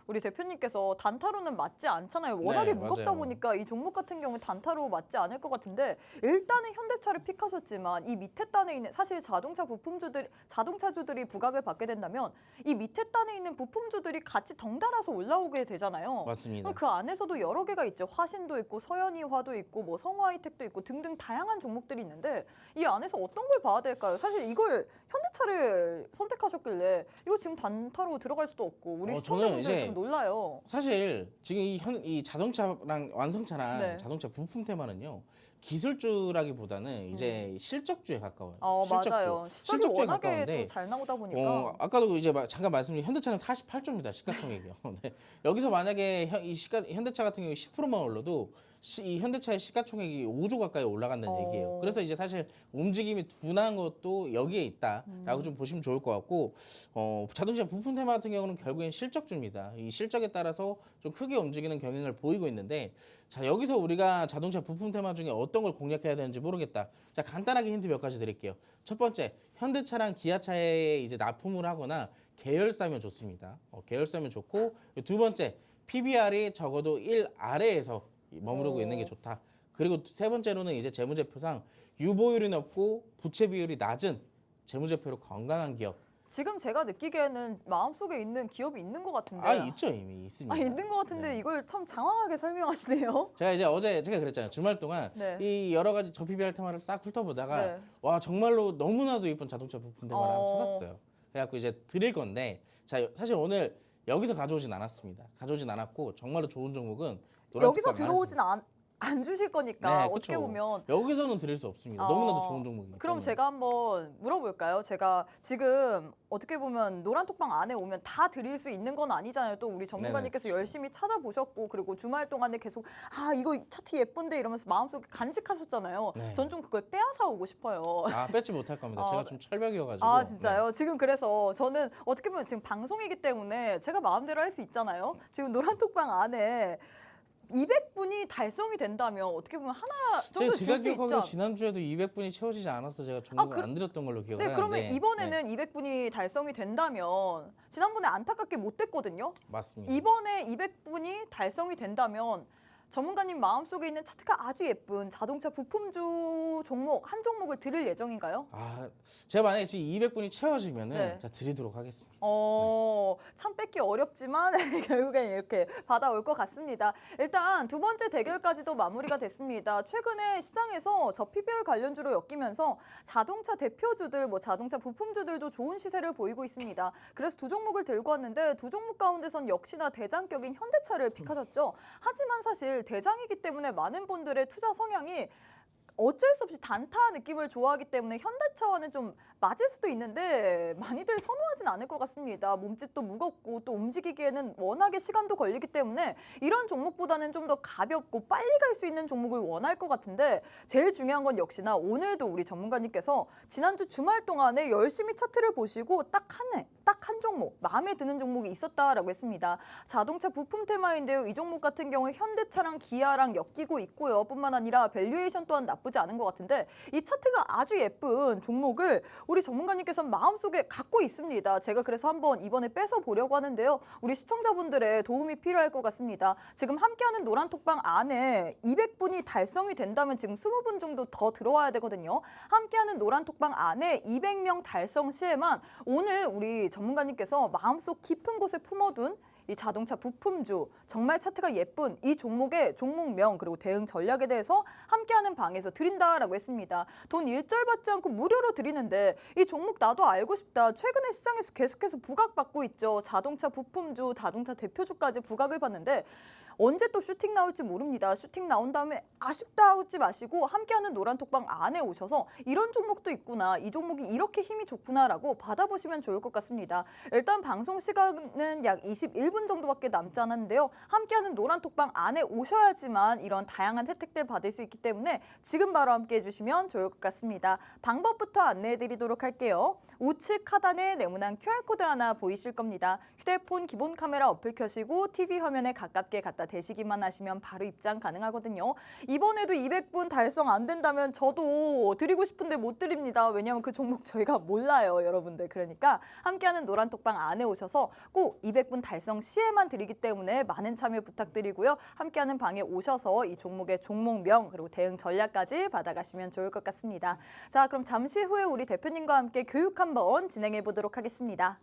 우리 대표님께서 단타로는 맞지 않잖아요. 워낙에 네, 무겁다 맞아요. 보니까 이 종목 같은 경우에 단타로 맞지 않을 것 같은데 일단은 현대차를 픽하셨지만 이 밑에 단에 있는 사실 자동차주들이 부각을 받게 된다면 이 밑에 단에 있는 부품주들이 같이 덩달아서 올라오게 되잖아요. 맞습니다. 그럼 그 안에서도 여러 개가 있죠. 화신도 있고 서현이화도 있고 뭐 성화이텍도 있고 등등 다양한 종목들이 있는데 이 안에서 어떤 걸 봐야 될까요? 사실 이걸 현대차를 선택하셨길래 이거 지금 단타로 들어갈 수도 없고 우리 저는 시청자분들 이제 좀 놀라요. 사실 지금 이 자동차랑 완성차랑 네. 자동차 부품 테마는요 기술주라기보다는 이제 실적주에 가까워요. 맞아요. 시설이 실적주에 워낙에 가까운데 또 잘 나오다 보니까 아까도 이제 잠깐 말씀드린 현대차는 48조입니다. 시가총액이요. 네. 여기서 만약에 현대차 같은 경우 10%만 올라도 이 현대차의 시가총액이 5조 가까이 올라간다는 얘기예요. 그래서 이제 사실 움직임이 둔한 것도 여기에 있다라고 좀 보시면 좋을 것 같고 자동차 부품 테마 같은 경우는 결국엔 실적주입니다. 이 실적에 따라서 좀 크게 움직이는 경향을 보이고 있는데 자 여기서 우리가 자동차 부품 테마 중에 어떤 걸 공략해야 되는지 모르겠다. 자 간단하게 힌트 몇 가지 드릴게요. 첫 번째 현대차랑 기아차에 이제 납품을 하거나 계열사면 좋습니다. 계열사면 좋고 두 번째 PBR이 적어도 1 아래에서 머무르고 있는 게 좋다. 그리고 세 번째로는 이제 재무제표상 유보율이 높고 부채 비율이 낮은 재무제표로 건강한 기업. 지금 제가 느끼기에는 마음속에 있는 기업이 있는 것 같은데 있죠 이미 있습니다. 있는 것 같은데 네. 이걸 참 장황하게 설명하시네요. 제가 이제 어제 제가 그랬잖아요. 주말 동안 네. 이 여러 가지 저 PBR 테마를 싹 훑어보다가 네. 와 정말로 너무나도 예쁜 자동차 부품 테마를 하나 어. 찾았어요. 그래갖고 이제 드릴 건데 자 사실 오늘 여기서 가져오진 않았습니다. 가져오진 않았고 정말로 좋은 종목은 여기서 노란톡방 들어오진 안 주실 거니까 네, 어떻게 그쵸. 보면 여기서는 드릴 수 없습니다. 너무나도 좋은 종목이기 그럼 때문에. 제가 한번 물어볼까요? 제가 지금 어떻게 보면 노란톡방 안에 오면 다 드릴 수 있는 건 아니잖아요. 또 우리 전문가님께서 열심히 찾아보셨고 그리고 주말 동안에 계속 이거 차트 예쁜데 이러면서 마음속에 간직하셨잖아요. 네. 전 좀 그걸 빼앗아 오고 싶어요. 뺏지 못할 겁니다. 제가 좀 철벽이어가지고. 진짜요? 지금 그래서 저는 어떻게 보면 지금 방송이기 때문에 제가 마음대로 할 수 있잖아요. 지금 노란톡방 안에 200분이 달성이 된다면 어떻게 보면 하나 정도 줄 제가 수 있죠. 기억하기로 지난주에도 200분이 채워지지 않아서 제가 종목을 안 드렸던 걸로 기억을 네, 하는데. 그러면 이번에는 200분이 달성이 된다면 지난번에 안타깝게 못 됐거든요. 맞습니다. 이번에 200분이 달성이 된다면 전문가님 마음속에 있는 차트가 아주 예쁜 자동차 부품주 종목 한 종목을 드릴 예정인가요? 제가 만약에 지금 200분이 채워지면은 네. 자 드리도록 하겠습니다. 참 뺏기 어렵지만 결국엔 이렇게 받아올 것 같습니다. 일단 두 번째 대결까지도 마무리가 됐습니다. 최근에 시장에서 저 PBR 관련주로 엮이면서 자동차 대표주들, 자동차 부품주들도 좋은 시세를 보이고 있습니다. 그래서 두 종목을 들고 왔는데 두 종목 가운데선 역시나 대장격인 현대차를 픽하셨죠. 하지만 사실 대장이기 때문에 많은 분들의 투자 성향이 어쩔 수 없이 단타 느낌을 좋아하기 때문에 현대차와는 좀 맞을 수도 있는데 많이들 선호하진 않을 것 같습니다. 몸집도 무겁고 또 움직이기에는 워낙에 시간도 걸리기 때문에 이런 종목보다는 좀 더 가볍고 빨리 갈 수 있는 종목을 원할 것 같은데 제일 중요한 건 역시나 오늘도 우리 전문가님께서 지난주 주말 동안에 열심히 차트를 보시고 딱 한 종목 마음에 드는 종목이 있었다라고 했습니다. 자동차 부품 테마인데요. 이 종목 같은 경우에 현대차랑 기아랑 엮이고 있고요. 뿐만 아니라 밸류에이션 또한 나쁘지 않은 것 같은데 이 차트가 아주 예쁜 종목을 우리 전문가님께서는 마음속에 갖고 있습니다. 제가 그래서 한번 이번에 뺏어 보려고 하는데요. 우리 시청자분들의 도움이 필요할 것 같습니다. 지금 함께하는 노란톡방 안에 200분이 달성이 된다면 지금 20분 정도 더 들어와야 되거든요. 함께하는 노란톡방 안에 200명 달성 시에만 오늘 우리 전문가님께서 마음속 깊은 곳에 품어둔 이 자동차 부품주, 정말 차트가 예쁜 이 종목의 종목명 그리고 대응 전략에 대해서 함께하는 방에서 드린다라고 했습니다. 돈 일절 받지 않고 무료로 드리는데 이 종목 나도 알고 싶다. 최근에 시장에서 계속해서 부각받고 있죠. 자동차 부품주, 자동차 대표주까지 부각을 받는데 언제 또 슈팅 나올지 모릅니다. 슈팅 나온 다음에 아쉽다 하지 마시고 함께하는 노란톡방 안에 오셔서 이런 종목도 있구나. 이 종목이 이렇게 힘이 좋구나라고 받아보시면 좋을 것 같습니다. 일단 방송 시간은 약 21분 정도밖에 남지 않았는데요. 함께하는 노란톡방 안에 오셔야지만 이런 다양한 혜택들 받을 수 있기 때문에 지금 바로 함께해 주시면 좋을 것 같습니다. 방법부터 안내해 드리도록 할게요. 우측 하단에 네모난 QR코드 하나 보이실 겁니다. 휴대폰 기본 카메라 어플 켜시고 TV 화면에 가깝게 갖다 대시기만 하시면 바로 입장 가능하거든요. 이번에도 200분 달성 안 된다면 저도 드리고 싶은데 못 드립니다. 왜냐하면 그 종목 저희가 몰라요, 여러분들. 그러니까 함께하는 노란톡방 안에 오셔서 꼭 200분 달성 시에만 드리기 때문에 많은 참여 부탁드리고요. 함께하는 방에 오셔서 이 종목의 종목명 그리고 대응 전략까지 받아가시면 좋을 것 같습니다. 자, 그럼 잠시 후에 우리 대표님과 함께 교육 한번 진행해 보도록 하겠습니다.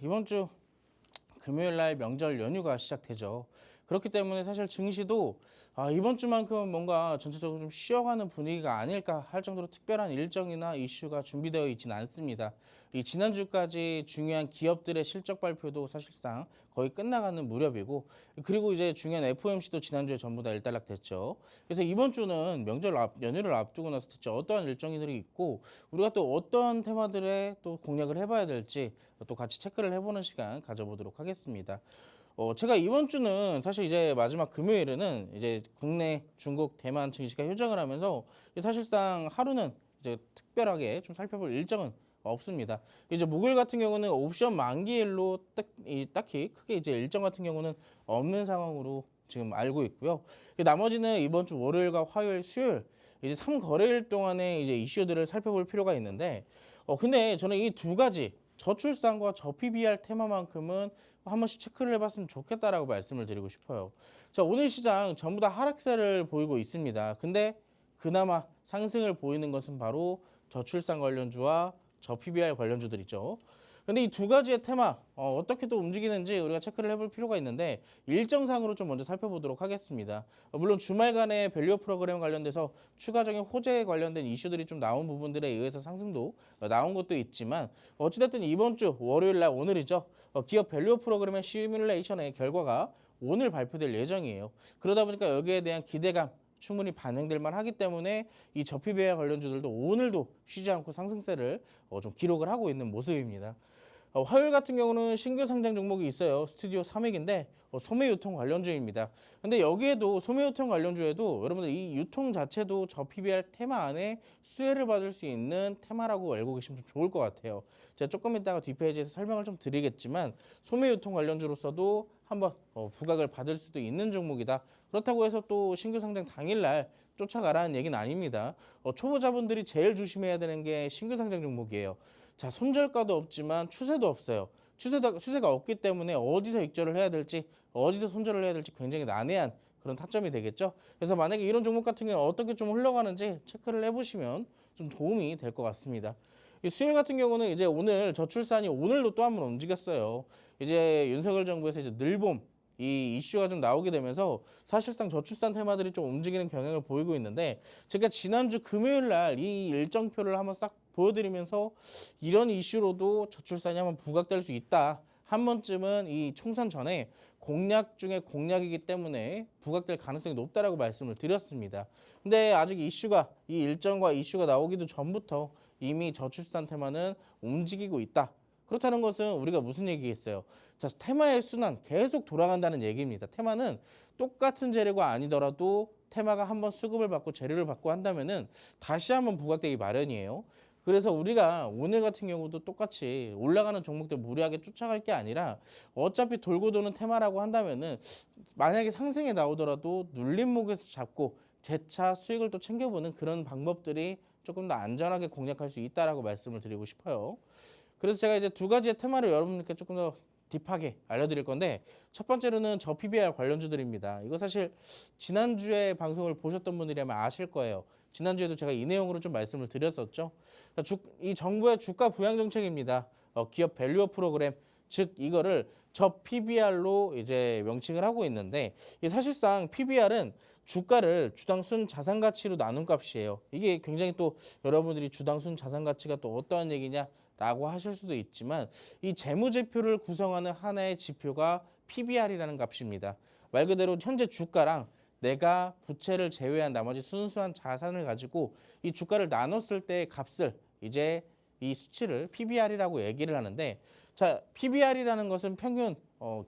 이번 주 금요일 날 명절 연휴가 시작되죠. 그렇기 때문에 사실 증시도 이번 주만큼은 뭔가 전체적으로 좀 쉬어가는 분위기가 아닐까 할 정도로 특별한 일정이나 이슈가 준비되어 있지는 않습니다. 이 지난주까지 중요한 기업들의 실적 발표도 사실상 거의 끝나가는 무렵이고, 그리고 이제 중요한 FOMC도 지난주에 전부 다 일단락됐죠. 그래서 이번 주는 연휴를 앞두고 나서 대체 어떠한 일정들이 있고 우리가 또 어떤 테마들에 또 공략을 해봐야 될지 또 같이 체크를 해보는 시간 가져보도록 하겠습니다. 제가 이번 주는 사실 이제 마지막 금요일에는 이제 국내, 중국, 대만 증시가 휴장을 하면서 사실상 하루는 이제 특별하게 좀 살펴볼 일정은 없습니다. 이제 목요일 같은 경우는 옵션 만기일로 딱히 크게 이제 일정 같은 경우는 없는 상황으로 지금 알고 있고요. 나머지는 이번 주 월요일과 화요일, 수요일 이제 3거래일 동안의 이제 이슈들을 살펴볼 필요가 있는데, 근데 저는 이 두 가지 저출산과 저PBR 테마만큼은 한 번씩 체크를 해봤으면 좋겠다라고 말씀을 드리고 싶어요. 자, 오늘 시장 전부 다 하락세를 보이고 있습니다. 근데 그나마 상승을 보이는 것은 바로 저출산 관련주와 저PBR 관련주들이죠. 근데 이 두 가지의 테마 어떻게 또 움직이는지 우리가 체크를 해볼 필요가 있는데, 일정상으로 좀 먼저 살펴보도록 하겠습니다. 물론 주말간에 밸류어 프로그램 관련돼서 추가적인 호재에 관련된 이슈들이 좀 나온 부분들에 의해서 상승도 나온 것도 있지만, 어찌됐든 이번 주 월요일 날 오늘이죠. 기업 밸류어 프로그램의 시뮬레이션의 결과가 오늘 발표될 예정이에요. 그러다 보니까 여기에 대한 기대감 충분히 반영될 만하기 때문에 이 저PBR 관련주들도 오늘도 쉬지 않고 상승세를 좀 기록을 하고 있는 모습입니다. 화요일 같은 경우는 신규 상장 종목이 있어요. 스튜디오 3맥인데 소매유통 관련주입니다. 근데 여기에도 소매유통 관련주에도 여러분들 이 유통 자체도 저PBR 테마 안에 수혜를 받을 수 있는 테마라고 알고 계시면 좀 좋을 것 같아요. 제가 조금 이따가 뒷페이지에서 설명을 좀 드리겠지만, 소매유통 관련주로서도 한번 부각을 받을 수도 있는 종목이다. 그렇다고 해서 또 신규 상장 당일날 쫓아가라는 얘기는 아닙니다. 초보자분들이 제일 조심해야 되는 게 신규 상장 종목이에요. 자, 손절가도 없지만 추세도 없어요. 추세가 없기 때문에 어디서 익절을 해야 될지, 어디서 손절을 해야 될지 굉장히 난해한 그런 타점이 되겠죠. 그래서 만약에 이런 종목 같은 경우는 어떻게 좀 흘러가는지 체크를 해보시면 좀 도움이 될 것 같습니다. 이 수요일 같은 경우는 이제 오늘 저출산이 오늘도 또 한 번 움직였어요. 이제 윤석열 정부에서 이제 늘봄 이 이슈가 좀 나오게 되면서 사실상 저출산 테마들이 좀 움직이는 경향을 보이고 있는데 제가 지난주 금요일 날 이 일정표를 한번 싹 보여드리면서 이런 이슈로도 저출산이 한번 부각될 수 있다. 한 번쯤은 이 총선 전에 공약 중에 공약이기 때문에 부각될 가능성이 높다라고 말씀을 드렸습니다. 근데 아직 이슈가 이 일정과 이슈가 나오기도 전부터 이미 저출산 테마는 움직이고 있다. 그렇다는 것은 우리가 무슨 얘기겠어요? 자, 테마의 순환 계속 돌아간다는 얘기입니다. 테마는 똑같은 재료가 아니더라도 테마가 한번 수급을 받고 재료를 받고 한다면은 다시 한번 부각되기 마련이에요. 그래서 우리가 오늘 같은 경우도 똑같이 올라가는 종목들 무리하게 쫓아갈 게 아니라 어차피 돌고 도는 테마라고 한다면은 만약에 상승에 나오더라도 눌림목에서 잡고 재차 수익을 또 챙겨보는 그런 방법들이 조금 더 안전하게 공략할 수 있다라고 말씀을 드리고 싶어요. 그래서 제가 이제 두 가지의 테마를 여러분들께 조금 더 딥하게 알려드릴 건데 첫 번째로는 저 PBR 관련주들입니다. 이거 사실 지난주에 방송을 보셨던 분들이라면 아실 거예요. 지난주에도 제가 이 내용으로 좀 말씀을 드렸었죠. 이 정부의 주가 부양 정책입니다. 기업 밸류어 프로그램, 즉 이거를 저 PBR로 이제 명칭을 하고 있는데 사실상 PBR은 주가를 주당 순 자산 가치로 나눈 값이에요. 이게 굉장히 또 여러분들이 주당 순 자산 가치가 또 어떠한 얘기냐라고 하실 수도 있지만 이 재무제표를 구성하는 하나의 지표가 PBR이라는 값입니다. 말 그대로 현재 주가랑 내가 부채를 제외한 나머지 순수한 자산을 가지고 이 주가를 나눴을 때의 값을 이제 이 수치를 PBR이라고 얘기를 하는데 자, PBR이라는 것은 평균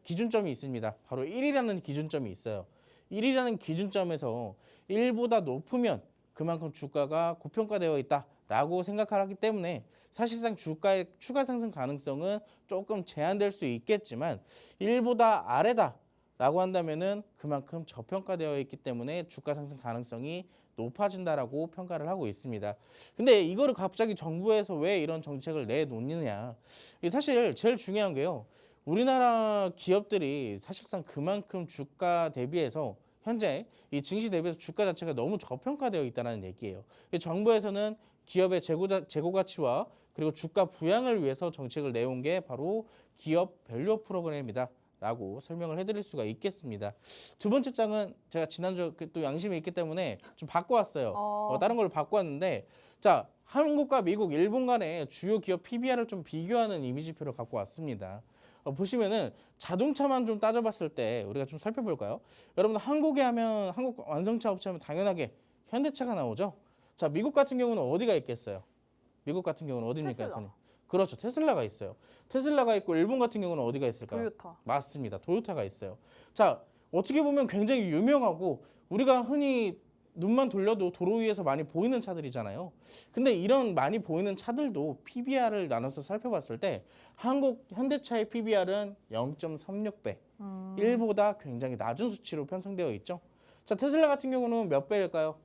기준점이 있습니다. 바로 1이라는 기준점이 있어요. 1이라는 기준점에서 1보다 높으면 그만큼 주가가 고평가되어 있다라고 생각하기 때문에 사실상 주가의 추가 상승 가능성은 조금 제한될 수 있겠지만 1보다 아래다 라고 한다면은 그만큼 저평가되어 있기 때문에 주가 상승 가능성이 높아진다라고 평가를 하고 있습니다. 근데 이거를 갑자기 정부에서 왜 이런 정책을 내놓느냐? 사실 제일 중요한 게요. 우리나라 기업들이 사실상 그만큼 주가 대비해서 현재 이 증시 대비해서 주가 자체가 너무 저평가되어 있다는 얘기예요. 정부에서는 기업의 재고 가치와 그리고 주가 부양을 위해서 정책을 내온 게 바로 기업 밸류어 프로그램이다. 라고 설명을 해드릴 수가 있겠습니다. 두 번째 장은 제가 지난주 또 양심이 있기 때문에 좀 바꿔왔어요. 다른 걸로 바꿔왔는데 자 한국과 미국, 일본 간의 주요 기업 PBR을 좀 비교하는 이미지표를 갖고 왔습니다. 보시면은 자동차만 좀 따져봤을 때 우리가 좀 살펴볼까요? 여러분 한국에 하면 한국 완성차 업체 하면 당연하게 현대차가 나오죠. 자 미국 같은 경우는 어디가 있겠어요? 미국 같은 경우는 어디입니까? 테슬라. 그렇죠. 테슬라가 있어요. 테슬라가 있고 일본 같은 경우는 어디가 있을까요? 토요타. 맞습니다. 토요타가 있어요. 자, 어떻게 보면 굉장히 유명하고 우리가 흔히 눈만 돌려도 도로 위에서 많이 보이는 차들이잖아요. 근데 이런 많이 보이는 차들도 PBR을 나눠서 살펴봤을 때 한국 현대차의 PBR은 0.36배. 1보다 굉장히 낮은 수치로 편성되어 있죠. 자, 테슬라 같은 경우는 몇 배일까요?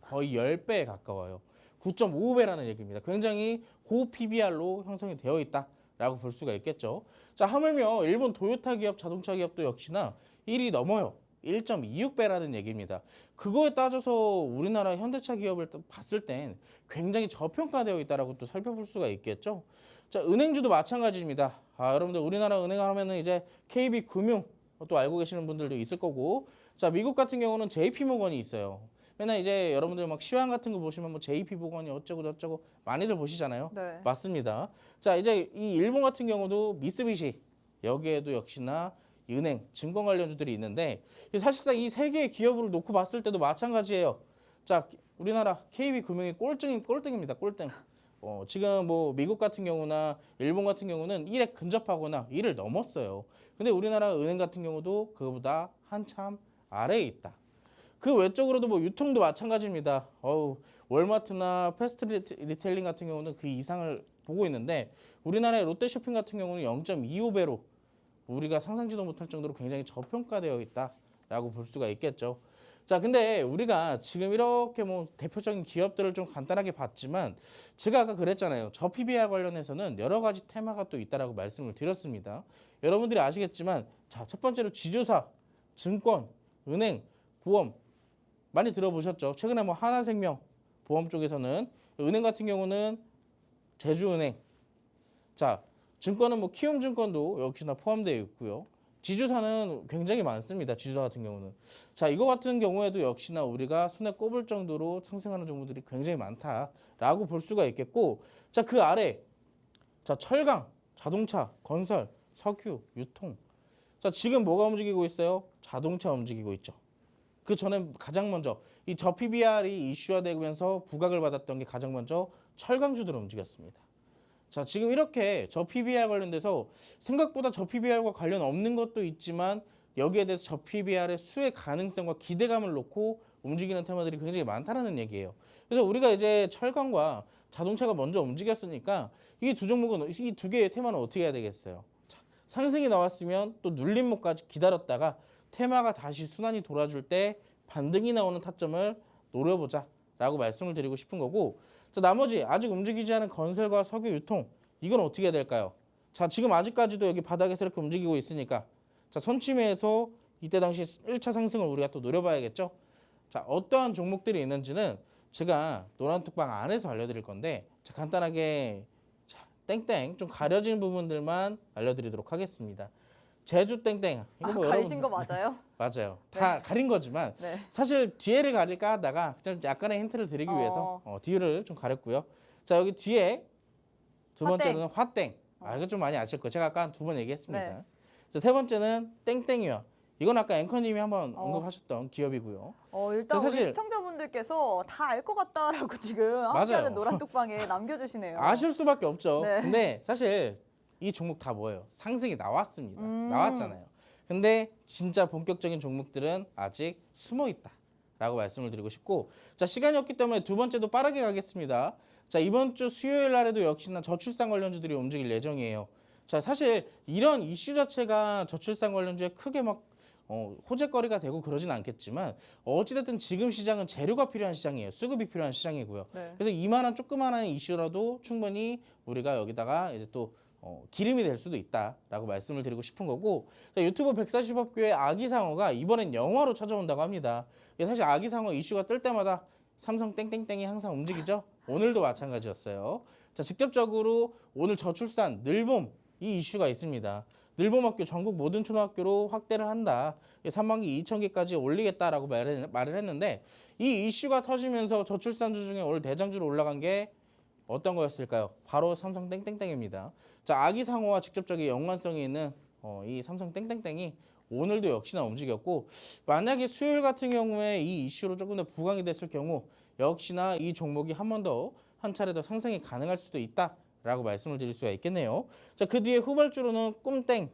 거의 10배에 가까워요. 9.55배라는 얘기입니다. 굉장히 고 PBR로 형성이 되어 있다라고 볼 수가 있겠죠. 자, 하물며 일본 도요타 기업, 자동차 기업도 역시나 1이 넘어요. 1.26배라는 얘기입니다. 그거에 따져서 우리나라 현대차 기업을 봤을 땐 굉장히 저평가되어 있다라고 또 살펴볼 수가 있겠죠. 자, 은행주도 마찬가지입니다. 여러분들 우리나라 은행 하면은 이제 KB금융 또 알고 계시는 분들도 있을 거고, 자, 미국 같은 경우는 JP모건이 있어요. 맨날 이제 여러분들 막 시황 같은 거 보시면 뭐 JP모건이 어쩌고 저쩌고 많이들 보시잖아요. 네. 맞습니다. 자, 이제 이 일본 같은 경우도 미쓰비시 여기에도 역시나 은행, 증권 관련주들이 있는데 사실상 이 세 개의 기업을 놓고 봤을 때도 마찬가지예요. 자, 우리나라 KB금융이 꼴등입니다. 꼴등. 지금 뭐 미국 같은 경우나 일본 같은 경우는 1에 근접하거나 1을 넘었어요. 근데 우리나라 은행 같은 경우도 그거보다 한참 아래에 있다. 그 외적으로도 뭐 유통도 마찬가지입니다. 월마트나 패스트 리테일링 같은 경우는 그 이상을 보고 있는데 우리나라의 롯데쇼핑 같은 경우는 0.25배로 우리가 상상지도 못할 정도로 굉장히 저평가되어 있다라고 볼 수가 있겠죠. 자, 근데 우리가 지금 이렇게 뭐 대표적인 기업들을 좀 간단하게 봤지만 제가 아까 그랬잖아요. 저 PBR 관련해서는 여러 가지 테마가 또 있다라고 말씀을 드렸습니다. 여러분들이 아시겠지만 자, 첫 번째로 지주사, 증권, 은행, 보험 많이 들어보셨죠? 최근에 뭐 하나생명 보험 쪽에서는 은행 같은 경우는 제주은행. 자, 증권은 뭐 키움증권도 역시나 포함되어 있고요. 지주사는 굉장히 많습니다. 지주사 같은 경우는. 자, 이거 같은 경우에도 역시나 우리가 손에 꼽을 정도로 상승하는 종목들이 굉장히 많다라고 볼 수가 있겠고, 자, 그 아래, 자, 철강, 자동차, 건설, 석유, 유통. 자, 지금 뭐가 움직이고 있어요? 자동차 움직이고 있죠. 그 전에 가장 먼저 이 저PBR이 이슈화되면서 부각을 받았던 게 가장 먼저 철강주들을 움직였습니다. 자, 지금 이렇게 저PBR 관련돼서 생각보다 저PBR과 관련 없는 것도 있지만 여기에 대해서 저PBR의 수혜 가능성과 기대감을 놓고 움직이는 테마들이 굉장히 많다는 얘기예요. 그래서 우리가 이제 철강과 자동차가 먼저 움직였으니까 이 두 종목은, 이 두 개의 테마는 어떻게 해야 되겠어요? 자, 상승이 나왔으면 또 눌림목까지 기다렸다가 테마가 다시 순환이 돌아줄 때 반등이 나오는 타점을 노려보자라고 말씀을 드리고 싶은 거고, 자, 나머지 아직 움직이지 않은 건설과 석유 유통, 이건 어떻게 해야 될까요? 자, 지금 아직까지도 여기 바닥에서 이렇게 움직이고 있으니까, 자, 선취매에서 이때 당시 1차 상승을 우리가 또 노려봐야겠죠. 자, 어떠한 종목들이 있는지는 제가 노란톡방 안에서 알려드릴 건데, 자, 간단하게 자, 땡땡 좀 가려진 부분들만 알려드리도록 하겠습니다. 제주 땡땡, 이거 뭐 가리신 여러분 거 맞아요? 맞아요. 다 가린 거지만 네. 사실 뒤에를 가릴까 하다가 그냥 약간의 힌트를 드리기 위해서 뒤를 좀 가렸고요. 자, 여기 뒤에 두 번째는 화땡. 이거 좀 많이 아실 거예요. 제가 아까 두 번 얘기했습니다. 네. 자, 세 번째는 땡땡이요. 이건 아까 앵커님이 한번 언급하셨던 기업이고요. 일단 사실 우리 시청자분들께서 다 알 것 같다라고 지금 함께하는 노란톡방에 남겨주시네요. 아실 수밖에 없죠. 네. 근데 사실 이 종목 다 뭐예요? 상승이 나왔습니다. 나왔잖아요. 근데 진짜 본격적인 종목들은 아직 숨어 있다라고 말씀을 드리고 싶고, 자, 시간이 없기 때문에 두 번째도 빠르게 가겠습니다. 자, 이번 주 수요일 날에도 역시나 저출산 관련주들이 움직일 예정이에요. 자, 사실 이런 이슈 자체가 저출산 관련주에 크게 막 호재거리가 되고 그러진 않겠지만 어찌됐든 지금 시장은 재료가 필요한 시장이에요. 수급이 필요한 시장이고요. 네. 그래서 이만한 조그만한 이슈라도 충분히 우리가 여기다가 이제 또 기름이 될 수도 있다라고 말씀을 드리고 싶은 거고, 자, 유튜브 140업교의 아기상어가 이번엔 영화로 찾아온다고 합니다. 사실 아기상어 이슈가 뜰 때마다 삼성 땡땡땡이 항상 움직이죠. 오늘도 마찬가지였어요. 자, 직접적으로 오늘 저출산 늘봄 이 이슈가 있습니다. 늘봄학교 전국 모든 초등학교로 확대를 한다. 3만기 2,000개까지 올리겠다라고 말을 했는데, 이 이슈가 터지면서 저출산주 중에 오늘 대장주로 올라간 게 어떤 거였을까요? 바로 삼성 땡땡땡입니다. 자, 아기상어와 직접적인 연관성이 있는 이 삼성 땡땡땡이 오늘도 역시나 움직였고, 만약에 수요일 같은 경우에 이 이슈로 조금 더 부각이 됐을 경우 역시나 이 종목이 한 번 더 한 차례 더 상승이 가능할 수도 있다라고 말씀을 드릴 수가 있겠네요. 자, 그 뒤에 후발주로는 꿈땡,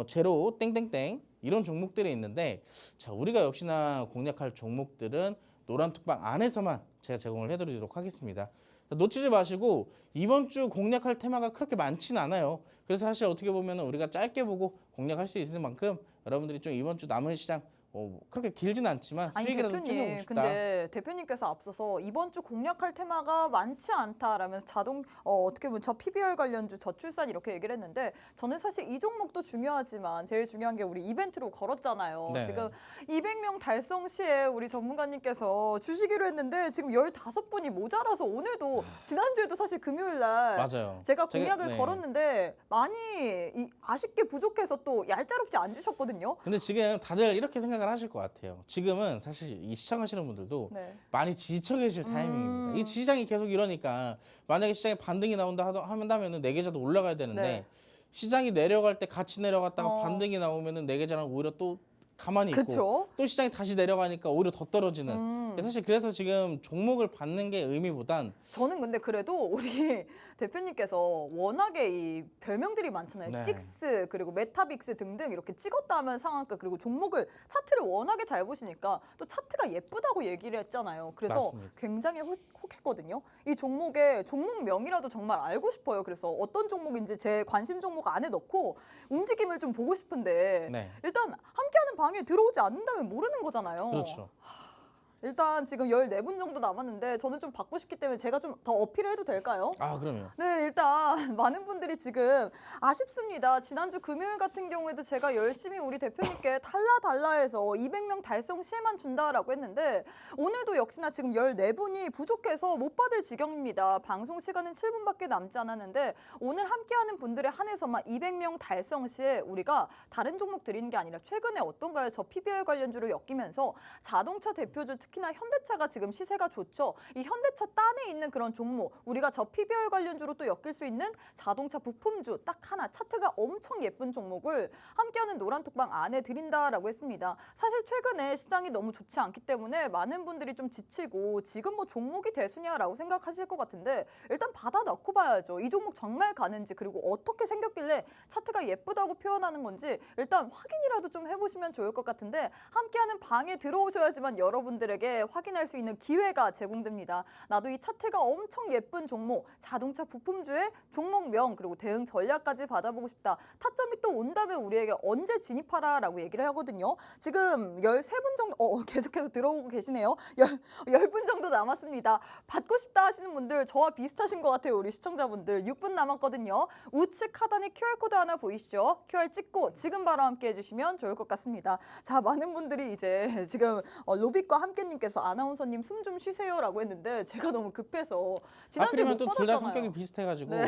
제로, 땡땡땡 이런 종목들이 있는데, 자, 우리가 역시나 공략할 종목들은 노란톡방 안에서만 제가 제공을 해드리도록 하겠습니다. 놓치지 마시고 이번 주 공략할 테마가 그렇게 많지는 않아요. 그래서 사실 어떻게 보면 우리가 짧게 보고 공략할 수 있는 만큼 여러분들이 좀 이번 주 남은 시장 그렇게 길진 않지만 수익이라도 챙겨보고 싶다. 근데 대표님께서 앞서서 이번 주 공략할 테마가 많지 않다라면서 어떻게 보면 저 PBR 관련주 저출산 이렇게 얘기를 했는데, 저는 사실 이 종목도 중요하지만 제일 중요한 게 우리 이벤트로 걸었잖아요. 네. 지금 200명 달성 시에 우리 전문가님께서 주시기로 했는데 지금 15분이 모자라서 오늘도 지난주에도 사실 금요일 날 맞아요. 제가 공약을 네. 걸었는데 많이 아쉽게 부족해서 또 얄짤없이 안 주셨거든요. 근데 지금 다들 이렇게 생각을 하실 것 같아요. 지금은 사실 이 시청하시는 분들도 네. 많이 지쳐 계실 타이밍입니다. 이 시장이 계속 이러니까 만약에 시장에 반등이 나온다 하면은 내 계좌도 올라가야 되는데, 네. 시장이 내려갈 때 같이 내려갔다가 어. 반등이 나오면은 내 계좌는 오히려 또 가만히 있고, 그쵸? 또 시장이 다시 내려가니까 오히려 더 떨어지는. 사실 그래서 지금 종목을 받는 게 의미보단, 저는 근데 그래도 우리 대표님께서 워낙에 이 별명들이 많잖아요. 네. 찍스 그리고 메타빅스 등등 이렇게 찍었다 하면 상한가, 그리고 종목을 차트를 워낙에 잘 보시니까 또 차트가 예쁘다고 얘기를 했잖아요. 그래서 맞습니다. 굉장히 혹했거든요. 이 종목의 종목명이라도 정말 알고 싶어요. 그래서 어떤 종목인지 제 관심 종목 안에 넣고 움직임을 좀 보고 싶은데 네. 일단 함께하는 방에 들어오지 않는다면 모르는 거잖아요. 그렇죠. 일단 지금 14분 정도 남았는데 저는 좀 받고 싶기 때문에 제가 좀 더 어필을 해도 될까요? 아, 그럼요. 네, 일단 많은 분들이 지금 아쉽습니다. 지난주 금요일 같은 경우에도 제가 열심히 우리 대표님께 달라달라해서 200명 달성 시에만 준다라고 했는데 오늘도 역시나 지금 14분이 부족해서 못 받을 지경입니다. 방송 시간은 7분밖에 남지 않았는데 오늘 함께하는 분들에 한해서만 200명 달성 시에 우리가 다른 종목 드리는 게 아니라 최근에 어떤가요? 저 PBR 관련주로 엮이면서 자동차 대표주 특히나 현대차가 지금 시세가 좋죠. 이 현대차 딴에 있는 그런 종목 우리가 저 PBR 관련주로 또 엮일 수 있는 자동차 부품주 딱 하나 차트가 엄청 예쁜 종목을 함께하는 노란톡방 안에 드린다라고 했습니다. 사실 최근에 시장이 너무 좋지 않기 때문에 많은 분들이 좀 지치고 지금 뭐 종목이 대수냐라고 생각하실 것 같은데 일단 받아 넣고 봐야죠. 이 종목 정말 가는지 그리고 어떻게 생겼길래 차트가 예쁘다고 표현하는 건지 일단 확인이라도 좀 해보시면 좋을 것 같은데 함께하는 방에 들어오셔야지만 여러분들에게 확인할 수 있는 기회가 제공됩니다. 나도 이 차트가 엄청 예쁜 종목 자동차 부품주의 종목명 그리고 대응 전략까지 받아보고 싶다. 타점이 또 온다면 우리에게 언제 진입하라라고 얘기를 하거든요. 지금 13분 정도 계속해서 들어오고 계시네요. 10분 정도 남았습니다. 받고 싶다 하시는 분들 저와 비슷하신 것 같아요. 우리 시청자분들 6분 남았거든요. 우측 하단에 QR코드 하나 보이시죠? QR 찍고 지금 바로 함께 해주시면 좋을 것 같습니다. 자, 많은 분들이 이제 지금 로빅과 함께님께서 아나운서님 숨 좀 쉬세요라고 했는데 제가 너무 급해서 지난주에 하필이면 못 또 둘 다 받았잖아요. 성격이 비슷해가지고 네.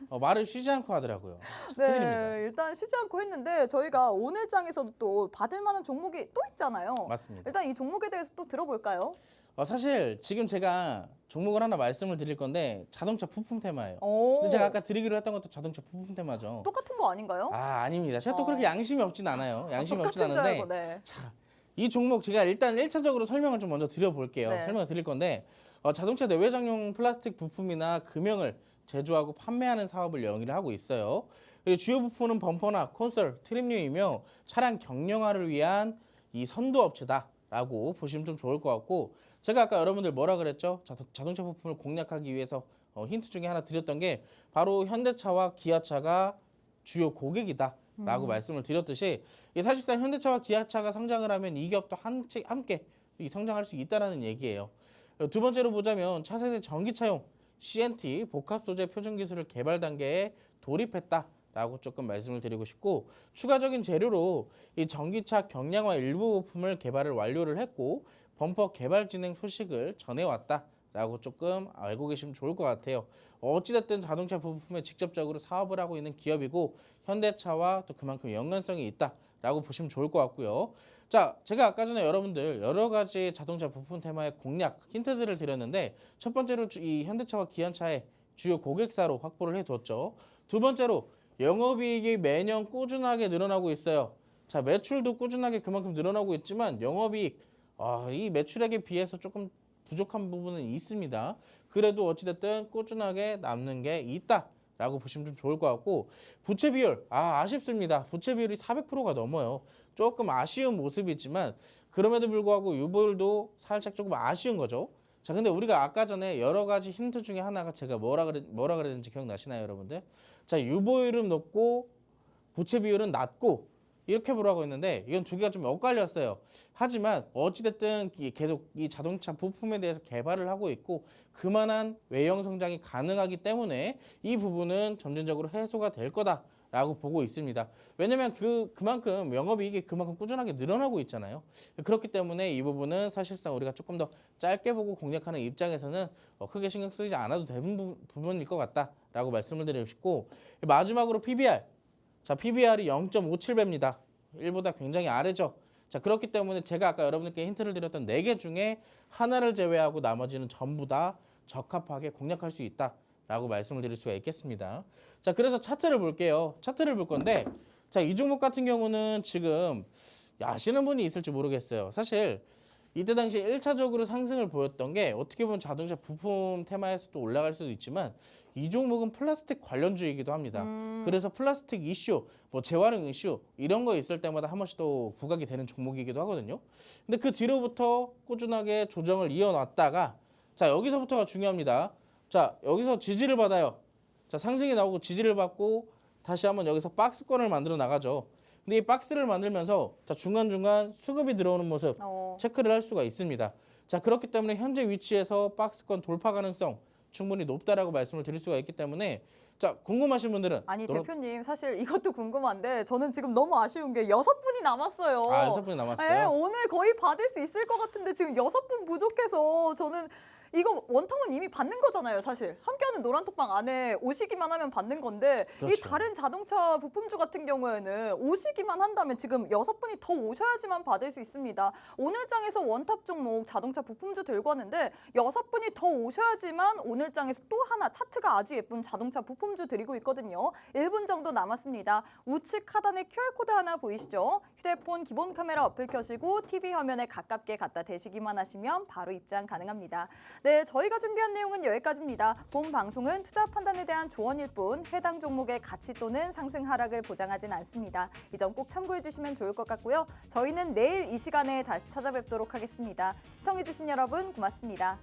말을 쉬지 않고 하더라고요. 참 큰일입니다. 네, 일단 쉬지 않고 했는데 저희가 오늘 장에서도 또 받을 만한 종목이 또 있잖아요. 맞습니다. 일단 이 종목에 대해서 또 들어볼까요? 사실 지금 제가 종목을 하나 말씀을 드릴 건데 자동차 부품 테마예요. 오, 근데 제가 아까 드리기로 했던 것도 자동차 부품 테마죠. 똑같은 거 아닌가요? 아닙니다. 제가 또 어. 그렇게 양심이 없진 않아요. 양심이 없진 똑같은 줄 않은데 알고, 네. 자, 이 종목 제가 일단 1차적으로 설명을 좀 먼저 드려볼게요. 네. 설명을 드릴 건데 자동차 내외장용 플라스틱 부품이나 금형을 제조하고 판매하는 사업을 영위를 하고 있어요. 그리고 주요 부품은 범퍼나 콘솔, 트림류이며 차량 경량화를 위한 이 선도 업체다라고 보시면 좀 좋을 것 같고 제가 아까 여러분들 뭐라 그랬죠? 자동차 부품을 공략하기 위해서 힌트 중에 하나 드렸던 게 바로 현대차와 기아차가 주요 고객이다라고 말씀을 드렸듯이 사실상 현대차와 기아차가 성장을 하면 이 기업도 함께 이 성장할 수 있다라는 얘기예요. 두 번째로 보자면 차세대 전기차용 CNT 복합 소재 표준 기술을 개발 단계에 돌입했다라고 조금 말씀을 드리고 싶고 추가적인 재료로 이 전기차 경량화 일부 부품을 개발을 완료를 했고 범퍼 개발 진행 소식을 전해왔다라고 조금 알고 계시면 좋을 것 같아요. 어찌됐든 자동차 부품에 직접적으로 사업을 하고 있는 기업이고 현대차와 또 그만큼 연관성이 있다라고 보시면 좋을 것 같고요. 자, 제가 아까 전에 여러분들 여러 가지 자동차 부품 테마의 공략 힌트들을 드렸는데 첫 번째로 이 현대차와 기아차의 주요 고객사로 확보를 해뒀죠. 두 번째로 영업이익이 매년 꾸준하게 늘어나고 있어요. 자, 매출도 꾸준하게 그만큼 늘어나고 있지만 영업이익 이 매출액에 비해서 조금 부족한 부분은 있습니다. 그래도 어찌됐든 꾸준하게 남는 게 있다라고 보시면 좀 좋을 것 같고 부채 비율 아쉽습니다. 부채 비율이 400%가 넘어요. 조금 아쉬운 모습이지만 그럼에도 불구하고 유보율도 살짝 조금 아쉬운 거죠. 자, 근데 우리가 아까 전에 여러 가지 힌트 중에 하나가 제가 뭐라 그랬는지 기억나시나요, 여러분들? 자, 유보율은 높고 부채 비율은 낮고 이렇게 보라고 했는데 이건 두 개가 좀 엇갈렸어요. 하지만 어찌됐든 계속 이 자동차 부품에 대해서 개발을 하고 있고 그만한 외형 성장이 가능하기 때문에 이 부분은 점진적으로 해소가 될 거다라고 보고 있습니다. 왜냐면 그만큼 영업이익이 그만큼 꾸준하게 늘어나고 있잖아요. 그렇기 때문에 이 부분은 사실상 우리가 조금 더 짧게 보고 공략하는 입장에서는 크게 신경 쓰지 않아도 되는 부분일 것 같다라고 말씀을 드리고 싶고 마지막으로 PBR. 자, PBR이 0.57배입니다. 1보다 굉장히 아래죠. 자, 그렇기 때문에 제가 아까 여러분들께 힌트를 드렸던 4개 중에 하나를 제외하고 나머지는 전부 다 적합하게 공략할 수 있다라고 말씀을 드릴 수가 있겠습니다. 자, 그래서 차트를 볼게요. 차트를 볼 건데 자, 이 종목 같은 경우는 지금 아시는 분이 있을지 모르겠어요. 사실 이때 당시 1차적으로 상승을 보였던 게 어떻게 보면 자동차 부품 테마에서 또 올라갈 수도 있지만 이 종목은 플라스틱 관련주이기도 합니다. 그래서 플라스틱 이슈, 뭐 재활용 이슈 이런 거 있을 때마다 한 번씩 또 부각이 되는 종목이기도 하거든요. 근데 그 뒤로부터 꾸준하게 조정을 이어놨다가 자, 여기서부터가 중요합니다. 자, 여기서 지지를 받아요. 자, 상승이 나오고 지지를 받고 다시 한번 여기서 박스권을 만들어 나가죠. 근데 이 박스를 만들면서 자, 중간중간 수급이 들어오는 모습 체크를 할 수가 있습니다. 자, 그렇기 때문에 현재 위치에서 박스권 돌파 가능성 충분히 높다라고 말씀을 드릴 수가 있기 때문에 자, 궁금하신 분들은 아니 대표님 사실 이것도 궁금한데 저는 지금 너무 아쉬운 게 6분이 남았어요. 아, 6분이 남았어요. 네, 오늘 거의 받을 수 있을 것 같은데 지금 6분 부족해서 저는 이거 원통은 이미 받는 거잖아요, 사실. 함께하는 노란톡방 안에 오시기만 하면 받는 건데 이 그렇죠. 다른 자동차 부품주 같은 경우에는 오시기만 한다면 지금 6분이 더 오셔야지만 받을 수 있습니다. 오늘 장에서 원탑 종목 자동차 부품주 들고 왔는데 6분이 더 오셔야지만 오늘 장에서 또 하나 차트가 아주 예쁜 자동차 부품주 드리고 있거든요. 1분 정도 남았습니다. 우측 하단에 QR코드 하나 보이시죠? 휴대폰 기본 카메라 어플 켜시고 TV 화면에 가깝게 갖다 대시기만 하시면 바로 입장 가능합니다. 네, 저희가 준비한 내용은 여기까지입니다. 본 방송은 투자 판단에 대한 조언일 뿐 해당 종목의 가치 또는 상승 하락을 보장하진 않습니다. 이 점 꼭 참고해 주시면 좋을 것 같고요. 저희는 내일 이 시간에 다시 찾아뵙도록 하겠습니다. 시청해 주신 여러분 고맙습니다.